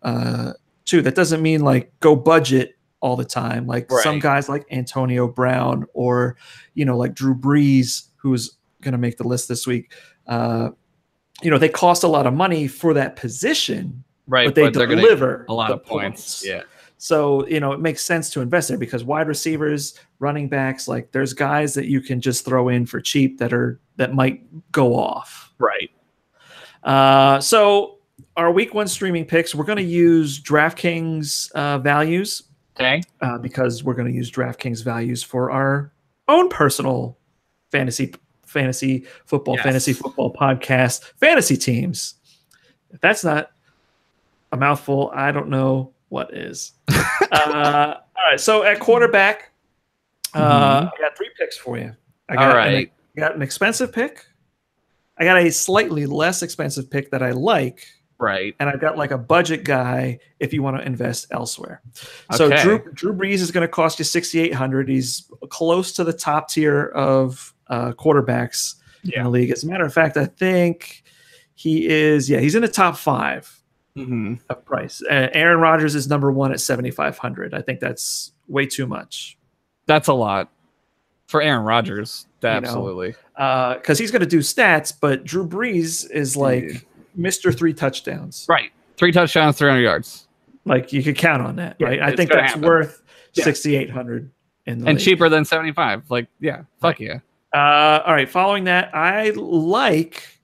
too, that doesn't mean like go budget all the time. Like Right. some guys like Antonio Brown or, like Drew Brees, who's going to make the list this week. They cost a lot of money for that position, right? But they they're gonna deliver a lot the of points. Yeah. So, it makes sense to invest there because wide receivers, running backs, like there's guys that you can just throw in for cheap that might go off. Right. So our week 1 streaming picks, we're going to use DraftKings values. Okay. Because we're going to use DraftKings values for our own personal fantasy football podcast, fantasy teams. If that's not a mouthful, I don't know what is. All right. So at quarterback, I got 3 picks for you. I got an expensive pick. I got a slightly less expensive pick that I like. Right. And I've got like a budget guy if you want to invest elsewhere. So Drew Brees is going to cost you $6,800. He's close to the top tier of quarterbacks in the league. As a matter of fact, I think he's in the top 5 of price. Aaron Rodgers is number 1 at $7,500. I think that's way too much. That's a lot for Aaron Rodgers. Absolutely. Because he's going to do stats, but Drew Brees is like Mr. 3 touchdowns. Right. 3 touchdowns, 300 yards. Like you could count on that, right? I think that's worth $6,800 in the league. Cheaper than 75. Like, fuck yeah. All right. Following that, I like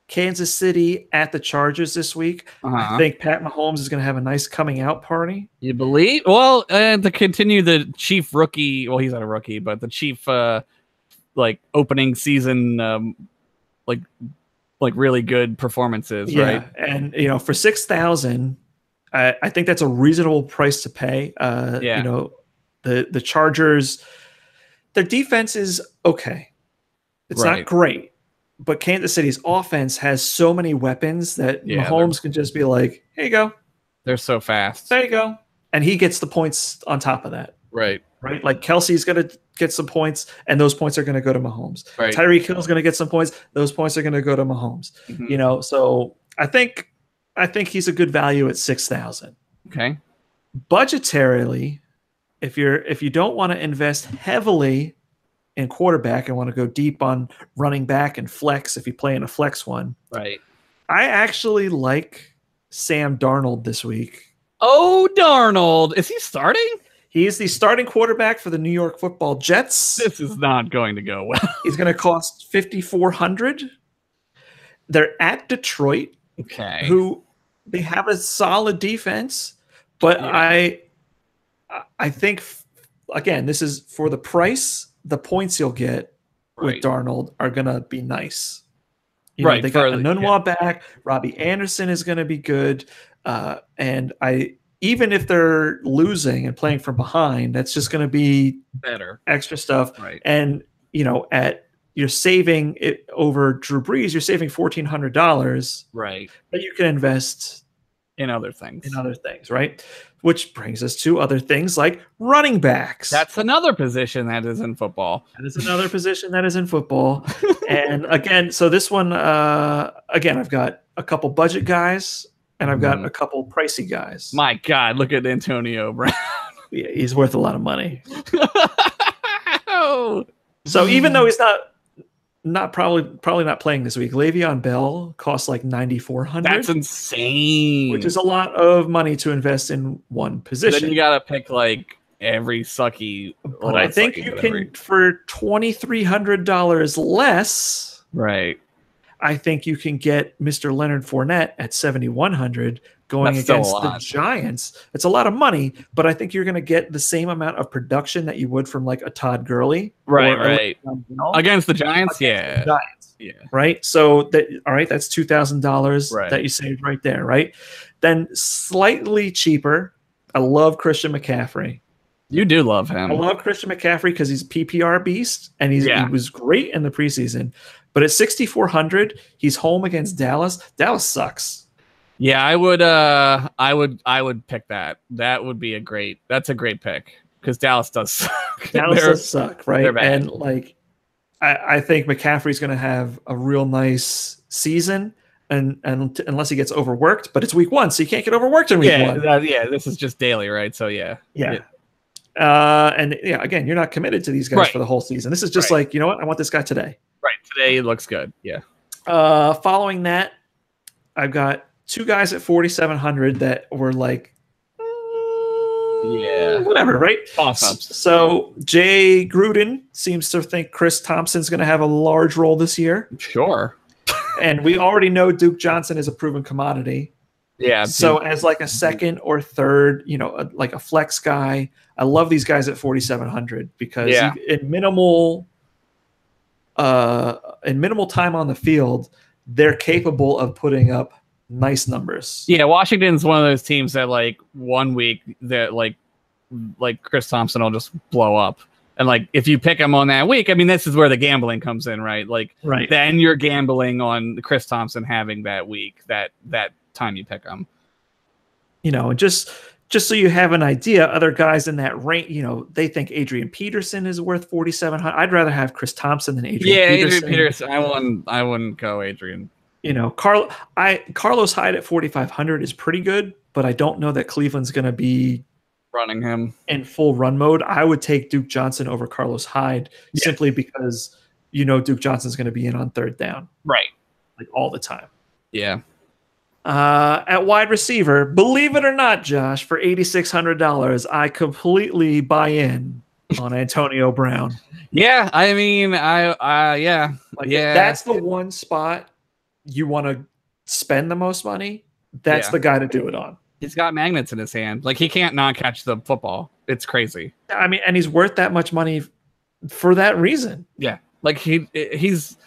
Kansas City at the Chargers this week. I think Pat Mahomes is going to have a nice coming out party. You believe? Well, to continue the Chief rookie, well, he's not a rookie, but the Chief opening season like really good performances, right? And for $6,000, I think that's a reasonable price to pay. The Chargers, their defense is okay. It's not great, but Kansas City's offense has so many weapons that Mahomes can just be like, "Here you go." They're so fast. There you go, and he gets the points on top of that. Right. Like Kelsey's going to get some points, and those points are going to go to Mahomes. Right. Tyreek Hill's going to get some points; those points are going to go to Mahomes. So I think he's a good value at $6,000. Okay. Budgetarily, if you don't want to invest heavily in quarterback and want to go deep on running back and flex, if you play in a flex one, right? I actually like Sam Darnold this week. Oh, Darnold, is he starting? He is the starting quarterback for the New York Football Jets. This is not going to go well. He's going to cost $5,400. They're at Detroit, who they have a solid defense, but I think, again, this is for the price. The points you'll get with Darnold are going to be nice. They got Anunwa back. Robbie Anderson is going to be good, and even if they're losing and playing from behind, that's just going to be better, extra stuff. Right. And you're saving it over Drew Brees. You're saving $1,400, right? That you can invest in other things. Right? Which brings us to other things like running backs. That's another position that is in football. And again, so this one, I've got a couple budget guys. And I've got a couple pricey guys. My God, look at Antonio Brown. Yeah, he's worth a lot of money. So even though he's not probably not playing this week, Le'Veon Bell costs like $9,400. That's insane. Which is a lot of money to invest in one position. Then you gotta pick like every sucky. But I think you can for $2,300 less. Right. I think you can get Mr. Leonard Fournette at $7,100 going against the Giants. It's a lot of money, but I think you're going to get the same amount of production that you would from like a Todd Gurley. Right. Against the Giants, Right. So that's $2,000 that you saved right there, right? Then slightly cheaper. I love Christian McCaffrey. You do love him. I love Christian McCaffrey because he's a PPR beast and he was great in the preseason. But at $6,400, he's home against Dallas. Dallas sucks. Yeah, I would pick that. That would be that's a great pick because Dallas does suck. Dallas does suck, right? And like I think McCaffrey's going to have a real nice season. unless he gets overworked. But it's week 1, so you can't get overworked in week 1. This is just daily, right? So yeah. And again, you're not committed to these guys Right. for the whole season. This is just like, you know what? I want this guy today. Right. Today it looks good. Yeah. Following that, I've got 2 guys at 4,700 that were like, whatever, right? Toss-ups. So Jay Gruden seems to think Chris Thompson's going to have a large role this year. Sure. And we already know Duke Johnson is a proven commodity. Yeah. So as like a second or third, like a flex guy, I love these guys at 4,700 because in minimal time on the field, they're capable of putting up nice numbers. Yeah, Washington's one of those teams that like 1 week that like Chris Thompson will just blow up. And like if you pick him on that week, I mean this is where the gambling comes in, right? Like then you're gambling on Chris Thompson having that week, that time you pick him. And just so you have an idea, other guys in that range, they think Adrian Peterson is worth 4,700. I'd rather have Chris Thompson than Adrian Peterson. Adrian Peterson. I wouldn't go Adrian. Carlos Hyde at 4,500 is pretty good, but I don't know that Cleveland's going to be running him in full run mode. I would take Duke Johnson over Carlos Hyde simply because Duke Johnson's going to be in on third down, right? Like all the time. Yeah. At wide receiver, believe it or not, Josh, for $8,600, I completely buy in on Antonio Brown. Yeah, I mean, that's the one spot you want to spend the most money. That's the guy to do it on. He's got magnets in his hand. Like he can't not catch the football. It's crazy. I mean, and he's worth that much money for that reason. Yeah, like he's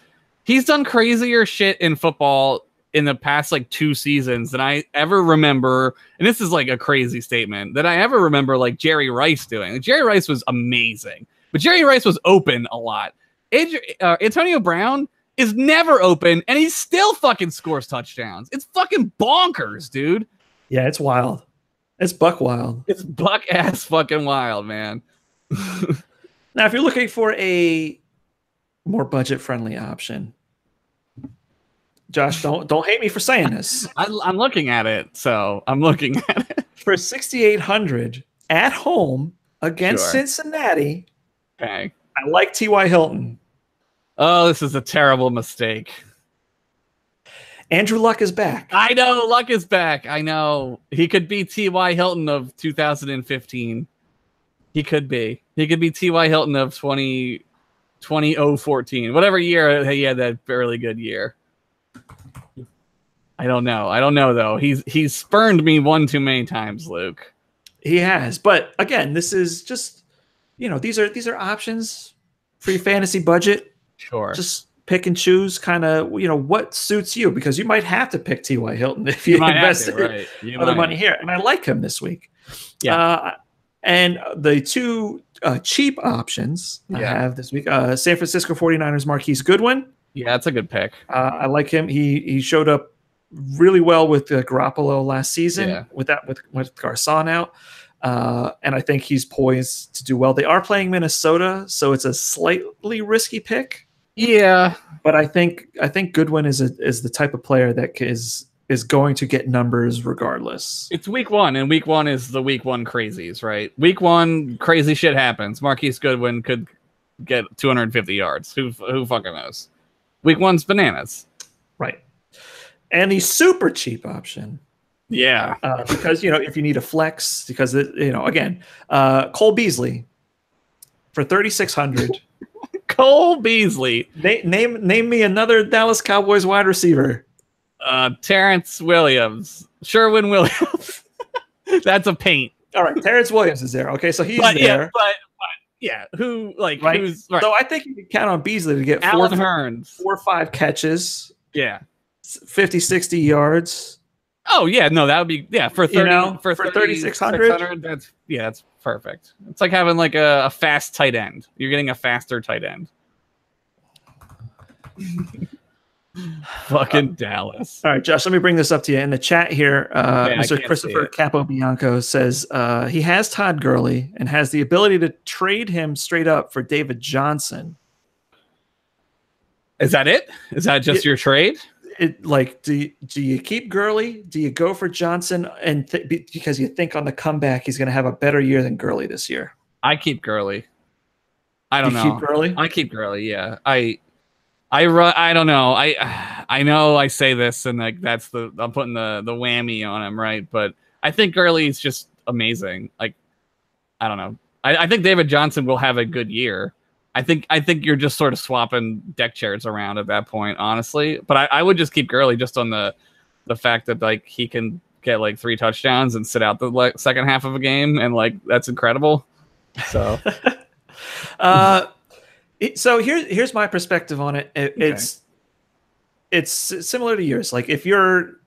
done crazier shit in football in the past like 2 seasons than I ever remember, and this is like a crazy statement, that I ever remember like Jerry Rice doing. Like, Jerry Rice was amazing, but Jerry Rice was open a lot. Antonio Brown is never open, and he still fucking scores touchdowns. It's fucking bonkers, dude. Yeah, it's wild. It's buck wild. It's buck ass fucking wild, man. Now, if you're looking for a more budget-friendly option, Josh, don't hate me for saying this. I'm looking at it, so I'm looking at it. For $6,800 at home against Cincinnati, okay. I like T.Y. Hilton. Oh, this is a terrible mistake. Andrew Luck is back. I know, Luck is back. I know. He could be T.Y. Hilton of 2015. He could be. He could be T.Y. Hilton of 2014. Whatever year he had that fairly good year. I don't know though. He's spurned me one too many times, Luke. He has. But again, this is just these are options for your fantasy budget. Sure. Just pick and choose kind of what suits you, because you might have to pick T.Y. Hilton if you invest other money here. And I like him this week. Yeah. And the 2 cheap options I have this week, San Francisco 49ers Marquise Goodwin. Yeah, that's a good pick. I like him. He showed up really well with Garoppolo last season with Garcon out. And I think he's poised to do well. They are playing Minnesota, so it's a slightly risky pick. Yeah. But I think Goodwin is the type of player that is going to get numbers regardless. It's week 1, and week 1 is the week 1 crazies, right? Week 1, crazy shit happens. Marquise Goodwin could get 250 yards. Who fucking knows? Week 1's bananas. Right. And the super cheap option. Yeah. Because, if you need a flex, because, again, Cole Beasley for $3,600. Cole Beasley. Name me another Dallas Cowboys wide receiver. Terrence Williams. Sherwin Williams. That's a paint. All right. Terrence Williams is there. Okay. So he's there. Yeah, who like right? who's right. So I think you can count on Beasley to get Alan Hearns. 4 or 5 catches. Yeah. 50, 60 yards. Oh yeah, no, that would be for 30 for 3,600. That's perfect. It's like having like a fast tight end. You're getting a faster tight end. Fucking Dallas. All right, Josh, let me bring this up to you. In the chat here, Mr. Christopher Capobianco says he has Todd Gurley and has the ability to trade him straight up for David Johnson. Is that it? Is that just your trade? do you keep Gurley? Do you go for Johnson and because you think on the comeback he's going to have a better year than Gurley this year? I keep Gurley. I don't know. Keep Gurley? I keep Gurley. Yeah. I don't know. I know I say this and like I'm putting the whammy on him, right? But I think Gurley is just amazing. Like, I don't know. I think David Johnson will have a good year. I think you're just sort of swapping deck chairs around at that point, honestly. But I would just keep Gurley just on the fact that like he can get like 3 touchdowns and sit out the second half of a game, and like that's incredible. So, so here's my perspective on it. It's similar to yours. Like if you're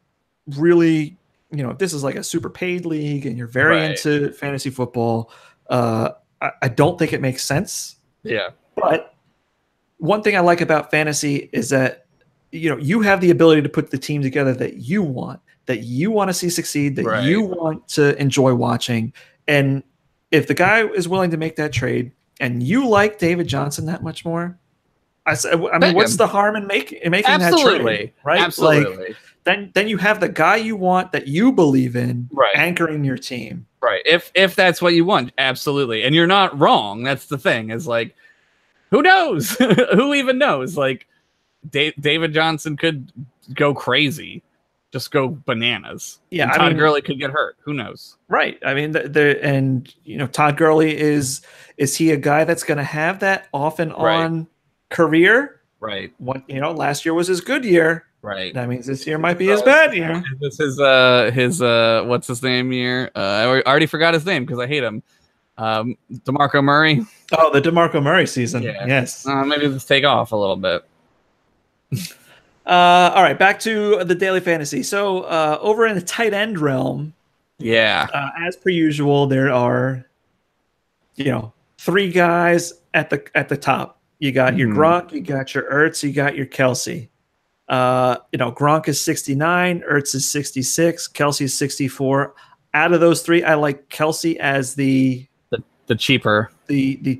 really, if this is like a super paid league and you're very into fantasy football, I don't think it makes sense. Yeah. But one thing I like about fantasy is that, you have the ability to put the team together that you want to see succeed, that you want to enjoy watching. And if the guy is willing to make that trade and you like David Johnson that much more, I mean, what's the harm in making that trade? Right? Absolutely. Like, then you have the guy you want that you believe in anchoring your team. Right. If that's what you want, absolutely. And you're not wrong. That's the thing. Is like, who knows? Who even knows? Like, David Johnson could go crazy, just go bananas. Yeah, and Todd Gurley could get hurt. Who knows? Right. I mean, Todd Gurley is he a guy that's going to have that off and on career? Right. Last year was his good year. Right. That means this year might be his bad year. This is his what's his name year? I already forgot his name because I hate him. DeMarco Murray. Oh, the DeMarco Murray season. Yeah. Yes. Maybe let's take off a little bit. All right, back to the daily fantasy. So over in the tight end realm, as per usual, there are 3 guys at the top. You got your Gronk, you got your Ertz, you got your Kelsey. Gronk is 69, Ertz is 66, Kelsey is 64. Out of those 3, I like Kelsey as the cheaper, the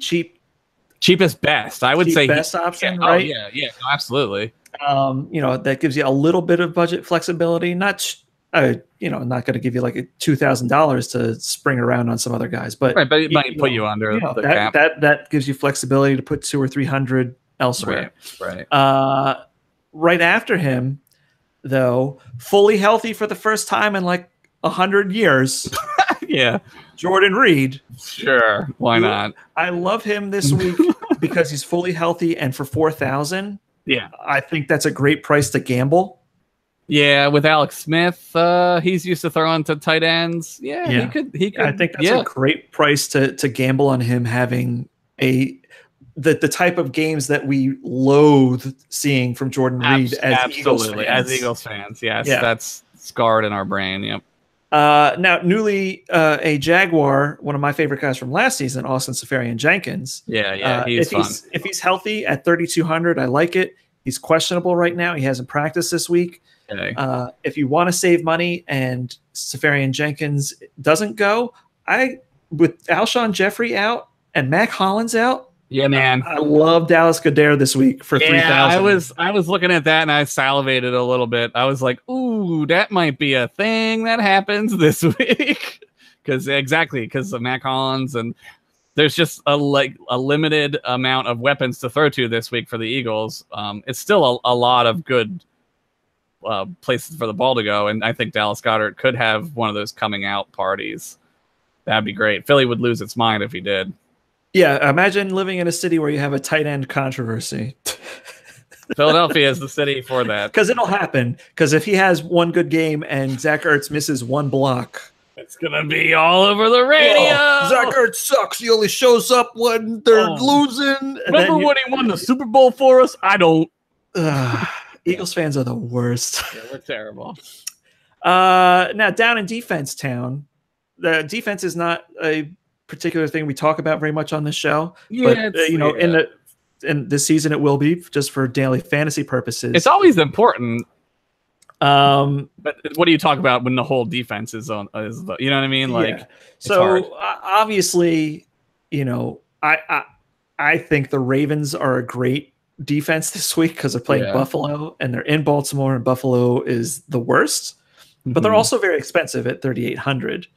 cheapest best. I would say best option, right? Oh, yeah, absolutely. That gives you a little bit of budget flexibility. Not not going to give you like $2,000 to spring around on some other guys, but it might put you under the cap. That gives you flexibility to put 200 or 300 elsewhere. Right. Right after him, though, fully healthy for the first time in like 100 years. Yeah. Jordan Reed. Sure. Why not? I love him this week because he's fully healthy, and for 4,000, I think that's a great price to gamble. Yeah, with Alex Smith, he's used to throwing to tight ends. Yeah. He could. I think that's a great price to gamble on him having the type of games that we loathe seeing from Jordan Reed as Eagles fans. Yes, that's scarred in our brain. Yep. Now, newly a Jaguar, one of my favorite guys from last season, Austin Seferian-Jenkins. He's fun. If he's healthy at 3,200, I like it. He's questionable right now. He hasn't practiced this week. Okay. If you want to save money and Seferian-Jenkins doesn't go, with Alshon Jeffrey out and Mac Hollins out. Yeah, man. I love Dallas Goedert this week for 3,000. I was looking at that and I salivated a little bit. I was like, ooh, that might be a thing that happens this week. Because of Mac Hollins, and there's just a limited amount of weapons to throw to this week for the Eagles. It's still a lot of good places for the ball to go, and I think Dallas Goedert could have one of those coming out parties. That'd be great. Philly would lose its mind if he did. Yeah, imagine living in a city where you have a tight end controversy. Philadelphia is the city for that. Because it'll happen. Because if he has one good game and Zach Ertz misses one block, it's going to be all over the radio. Zach Ertz sucks. He only shows up when they're losing. Remember when he won the Super Bowl for us? I don't. Eagles fans are the worst. Yeah, we're terrible. Now, down in defense town, the defense is not a particular thing we talk about very much on this show. Yeah, but in this season it will be just for daily fantasy purposes. It's always important. But what do you talk about when the whole defense is on? You know what I mean? Like, so obviously, I think the Ravens are a great defense this week because they're playing Yeah. Buffalo, and they're in Baltimore, and Buffalo is the worst. But they're also very expensive at $3,800.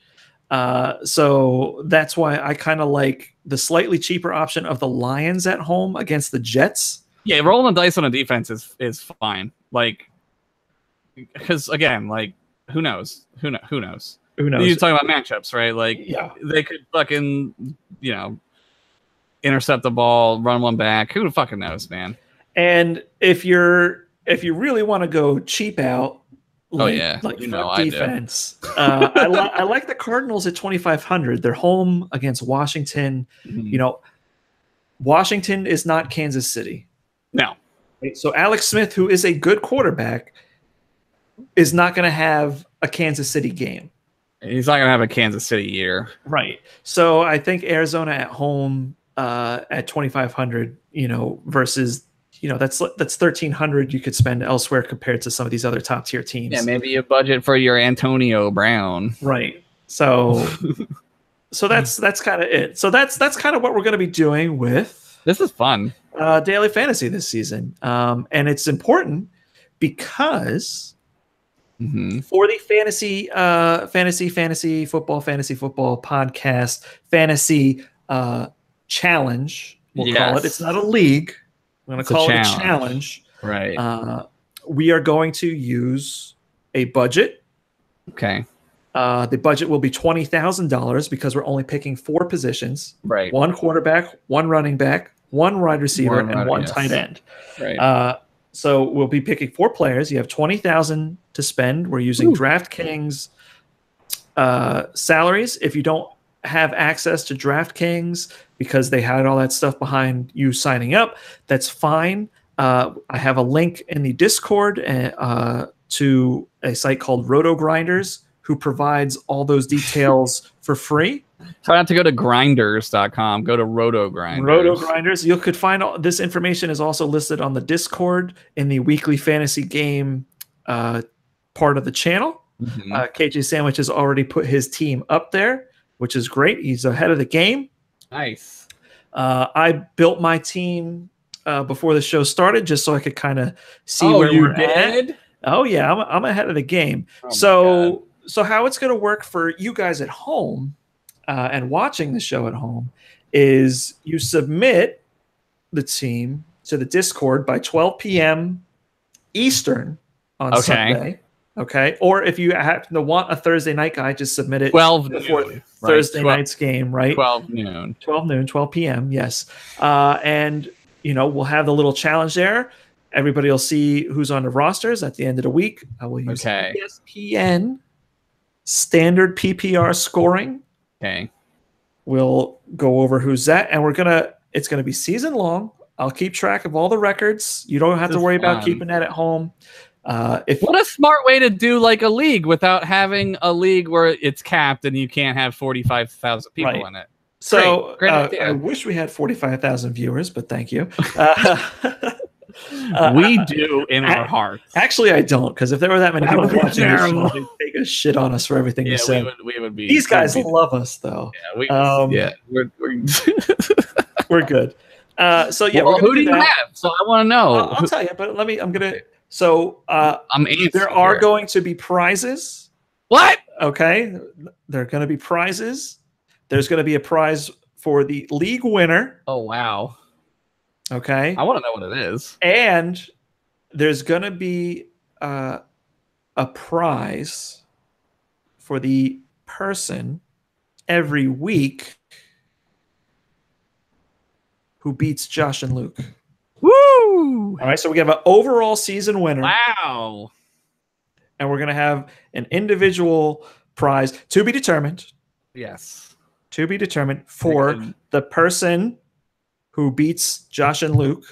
So that's why I kind of like the slightly cheaper option of the Lions at home against the Jets. Yeah, rolling the dice on a defense is fine. Like, because again, like, who knows? Who knows? Who knows? You're talking about matchups, right? Like, Yeah. they could fucking, intercept the ball, run one back. Who fucking knows, man? And if you really want to go cheap out, like defense, I like the Cardinals at 2,500. They're home against Washington. Mm-hmm. Washington is not Kansas City. No. So Alex Smith, who is a good quarterback, is not going to have a Kansas City game. He's not going to have a Kansas City year. Right. So I think Arizona at home at 2,500, versus, that's 1,300 you could spend elsewhere compared to some of these other top tier teams. Yeah, maybe you budget for your Antonio Brown. Right. So that's kind of it. So that's kind of what we're going to be doing with this is fun. Daily Fantasy this season. And it's important because for the fantasy football podcast, fantasy challenge, we'll call it. It's not a league. I'm going to call it a challenge. Right. We are going to use a budget. Okay. The budget will be $20,000 because we're only picking 4 positions. Right. 1 quarterback, 1 running back, 1 wide receiver, and 1 tight end. Right. So we'll be picking 4 players. You have $20,000 to spend. We're using DraftKings salaries. If you don't have access to DraftKings because they had all that stuff behind you signing up, that's fine. I have a link in the Discord to a site called Roto Grinders, who provides all those details for free. Try not to go to grinders.com. Go to Roto Grinders. Roto Grinders. You could find all this information is also listed on the Discord in the weekly fantasy game part of the channel. KJ Sandwich has already put his team up there, which is great. He's ahead of the game. Nice. I built my team before the show started just so I could kind of see where we're at. Oh yeah, I'm ahead of the game. So how it's going to work for you guys at home and watching the show at home is you submit the team to the Discord by 12 p.m. Eastern on Sunday. Okay. Or if you happen to want a Thursday night guy, just submit it 12 before noon, Thursday night's game, right? 12 noon. 12 p.m., yes. And, we'll have the little challenge there. Everybody will see who's on the rosters at the end of the week. I will use ESPN standard PPR scoring. Okay. We'll go over who's that, and it's going to be season long. I'll keep track of all the records. You don't have to worry about keeping that at home. What a smart way to do like a league without having a league where it's capped and you can't have 45,000 people in it. So great idea. I wish we had 45,000 viewers, but thank you. We do in our hearts. Actually, I don't, because if there were that many people watching this show, they'd take a shit on us for everything we said. We would be. These guys love us, though. We're we're good. So yeah, who do you have? So I want to know. I'll tell you, but I'm gonna. So there are going to be prizes. What? Okay, there are going to be prizes. There's going to be a prize for the league winner. Oh wow. Okay. I want to know what it is. And there's going to be a prize for the person every week who beats Josh and Luke. Woo! All right, so we have an overall season winner. Wow. And we're going to have an individual prize to be determined. Yes. To be determined for the person who beats Josh and Luke.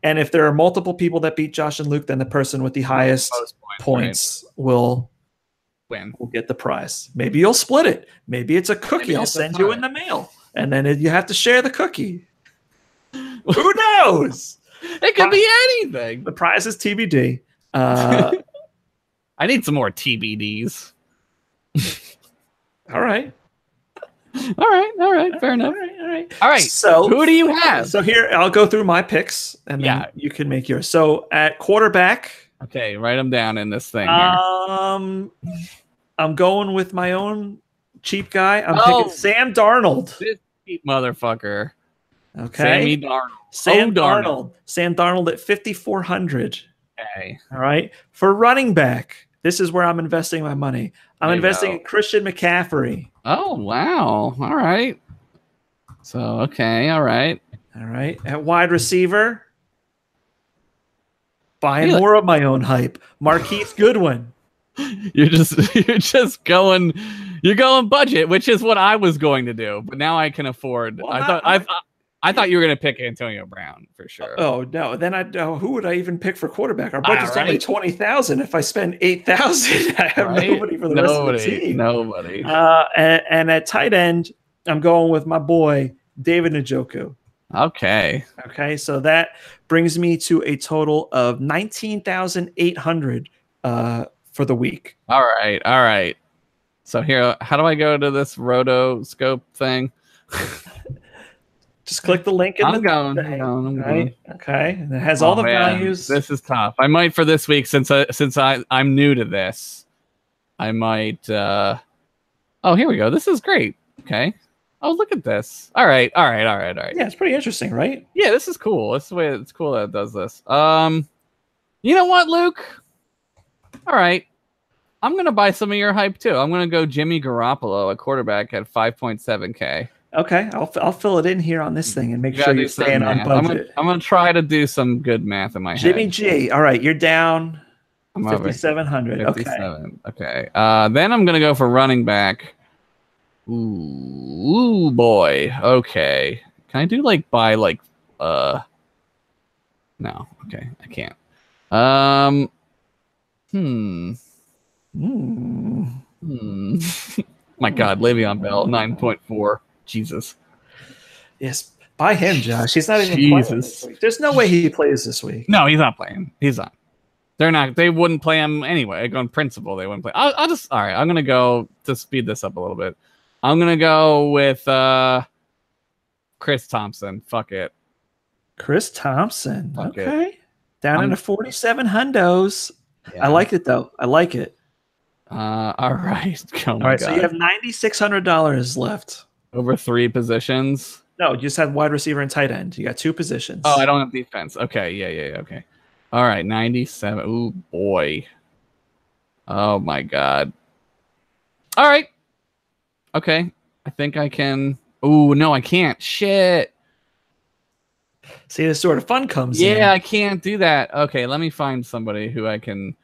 And if there are multiple people that beat Josh and Luke, then the person with the highest points will win. Will get the prize. Maybe you'll split it. Maybe it's a cookie I'll send you in the mail. And then you have to share the cookie. Who knows? It could be anything. The prize is TBD. I need some more TBDs. All right. All right. Fair enough. All right. So who do you have? So here, I'll go through my picks, and then you can make yours. So at quarterback. Okay, write them down in this thing here. I'm going with my own cheap guy. I'm picking Sam Darnold. This cheap motherfucker. Okay. Sammy Darnold. Sam Darnold. Sam Darnold at 5,400. Okay. All right. For running back, this is where I'm investing my money. I'm investing in Christian McCaffrey. Oh, wow. All right. So, okay. All right. At wide receiver, buying more of my own hype. Marquise Goodwin. You're going budget, which is what I was going to do, but now I can afford. Well, I thought you were going to pick Antonio Brown for sure. Oh no! Then who would I even pick for quarterback? Our budget's only 20,000. If I spend 8,000, I have nobody for the rest of the team. Nobody. And at tight end, I'm going with my boy David Njoku. Okay. So that brings me to a total of 19,800 for the week. All right. So here, how do I go to this rotoscope thing? Just click the link in I'm going. Okay. And it has all the values. This is tough. I might for this week since I'm new to this. I might here we go. This is great. Okay. Oh, look at this. All right. Yeah, it's pretty interesting, right? Yeah, this is cool. It's cool that it does this. You know what, Luke? All right. I'm going to buy some of your hype too. I'm going to go Jimmy Garoppolo, a quarterback at 5.7K. Okay, I'll fill it in here on this thing and make sure you're staying on budget. I'm gonna try to do some good math in my head. Jimmy G. All right, you're down 5,700. 57. Okay. Then I'm gonna go for running back. Ooh boy. Okay. Can I do no? Okay, I can't. My God, Le'Veon Bell 9.4. Jesus. Yes, buy him, Josh. He's not even playing this week. There's no way he plays this week. No, he's not playing. He's not. They're not. They wouldn't play him anyway. On principle, they wouldn't play. I'll just. All right. I'm gonna go to speed this up a little bit. I'm gonna go with Chris Thompson. Fuck it. Chris Thompson. Fuck it. Down into 47 hundos. Yeah. I like it though. I like it. All right. All right. So you have $9,600 left. Over 3 positions? No, you just have wide receiver and tight end. You got 2 positions. Oh, I don't have defense. Okay, yeah. Okay. All right, 97. Ooh, boy. Oh, my God. All right. Okay. I think I can. Ooh, no, I can't. Shit. See, this sort of fun comes in. Yeah, I can't do that. Okay, let me find somebody who I can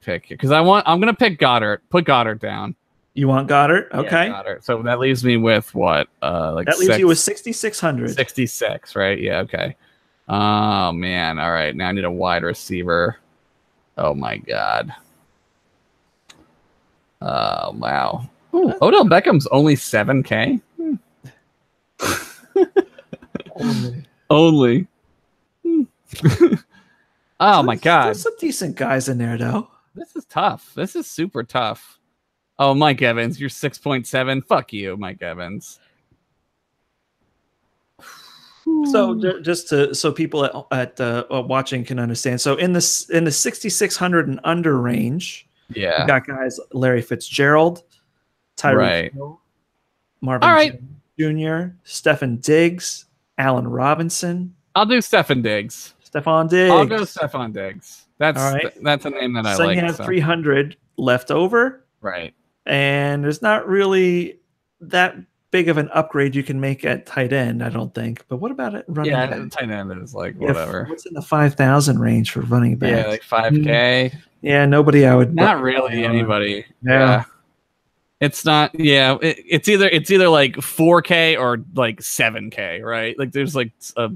pick. Because I'm going to pick Goddard. Put Goddard down. You want Goddard? Okay. Yeah, Goddard. So that leaves me with what? That leaves you with 6,600. 66, right? Yeah, okay. Oh man. All right. Now I need a wide receiver. Oh my God. Wow. Ooh, Odell Beckham's only 7K. Only. Oh my God. There's some decent guys in there though. This is tough. This is super tough. Oh, Mike Evans, you're 6.7. Fuck you, Mike Evans. So just so people at watching can understand. So in the 6,600 and under range, you got guys Larry Fitzgerald, Tyreek Hill, Marvin Jr., Stefan Diggs, Allen Robinson. I'll do Stefan Diggs. Stephon Diggs. I'll go Stephon Diggs. That's a name that I like. So you have 300 left over. Right. And there's not really that big of an upgrade you can make at tight end, I don't think. But what about it running back? Yeah, tight end is like whatever. What's in the 5,000 range for running back? Yeah, like 5K. Yeah, nobody I would. Not really anybody. Yeah. It's not. Yeah, it's either like 4K or like 7K, right? Like there's like a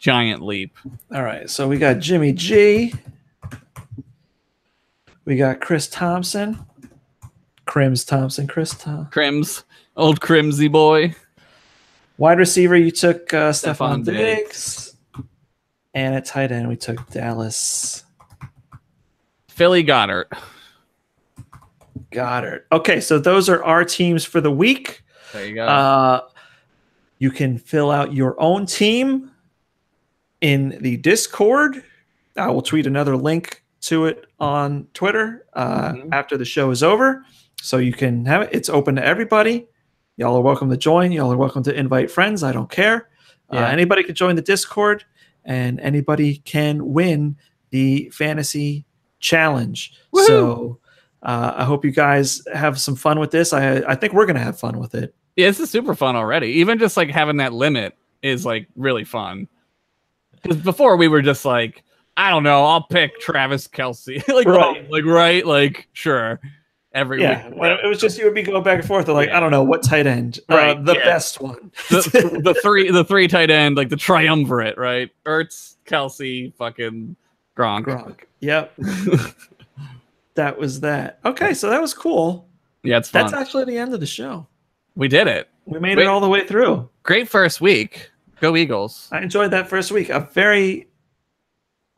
giant leap. All right, so we got Jimmy G. We got Chris Thompson. Crims, old Crimsy boy. Wide receiver, you took Stephon Diggs. And at tight end, we took Dallas. Philly Goddard. Okay, so those are our teams for the week. There you go. You can fill out your own team in the Discord. I will tweet another link to it on Twitter after the show is over. So you can have it. It's open to everybody. Y'all are welcome to join. Y'all are welcome to invite friends. I don't care. Anybody can join the Discord, and anybody can win the fantasy challenge. Woo-hoo! So I hope you guys have some fun with this. I think we're going to have fun with it. Yeah, this is super fun already. Even just like having that limit is like really fun. Because before we were just like, I don't know, I'll pick Travis Kelce. Like sure. Every week. Well, it was just you and me going back and forth. Like, I don't know what tight end, the best one. the three tight end, like the triumvirate, right? Ertz, Kelce, fucking Gronk. Yep. That was that. Okay, so that was cool. Yeah, it's fun. That's actually the end of the show. We did it. We made it all the way through. Great first week. Go Eagles. I enjoyed that first week. A very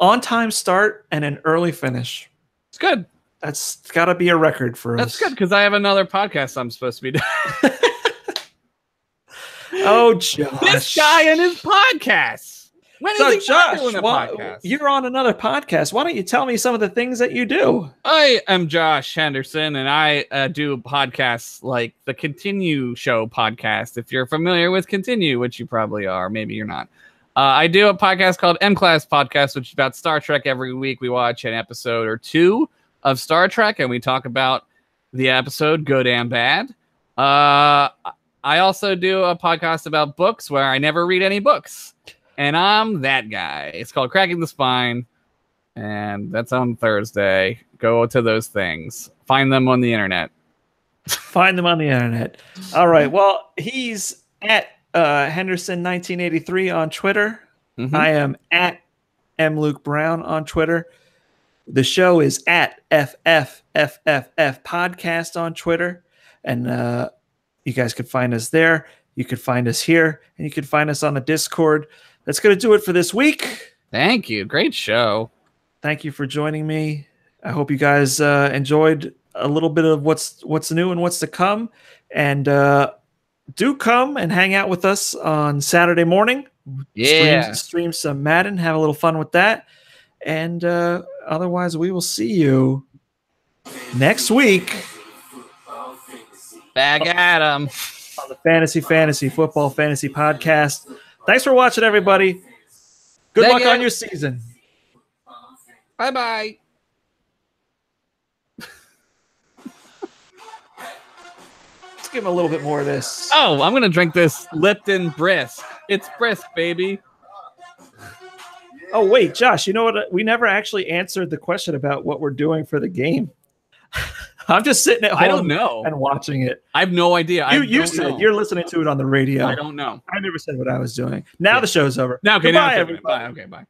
on-time start and an early finish. It's good. That's got to be a record for us. That's good because I have another podcast I'm supposed to be doing. Oh, Josh. This guy and his podcast. When is he not doing a podcast? You're on another podcast. Why don't you tell me some of the things that you do? I am Josh Henderson, and I do podcasts like the Continue Show podcast. If you're familiar with Continue, which you probably are, maybe you're not. I do a podcast called M-Class Podcast, which is about Star Trek. Every week we watch an episode or two of Star Trek, and we talk about the episode, good and bad. I also do a podcast about books where I never read any books. And I'm that guy. It's called Cracking the Spine. And that's on Thursday. Go to those things. Find them on the internet. Find them on the internet. All right. Well, he's at Henderson1983 on Twitter. Mm-hmm. I am at MLukeBrown on Twitter. The show is at FFFFFPod on Twitter. And you guys could find us there. You could find us here. And you could find us on the Discord. That's going to do it for this week. Thank you. Great show. Thank you for joining me. I hope you guys enjoyed a little bit of what's new and what's to come. And do come and hang out with us on Saturday morning. Yeah. Stream some Madden. Have a little fun with that. And otherwise, we will see you next week. Back at 'em. On the Fantasy Football Fantasy Podcast. Thanks for watching, everybody. Good luck on your season. Bye-bye. Let's give him a little bit more of this. Oh, I'm going to drink this Lipton Brisk. It's brisk, baby. Oh, wait, Josh, you know what? We never actually answered the question about what we're doing for the game. I'm just sitting at home. I don't know. And watching it. I have no idea. You said you're listening to it on the radio. I don't know. I never said what I was doing. Now the show's over. Now, okay, Goodbye, now everybody. Okay, bye.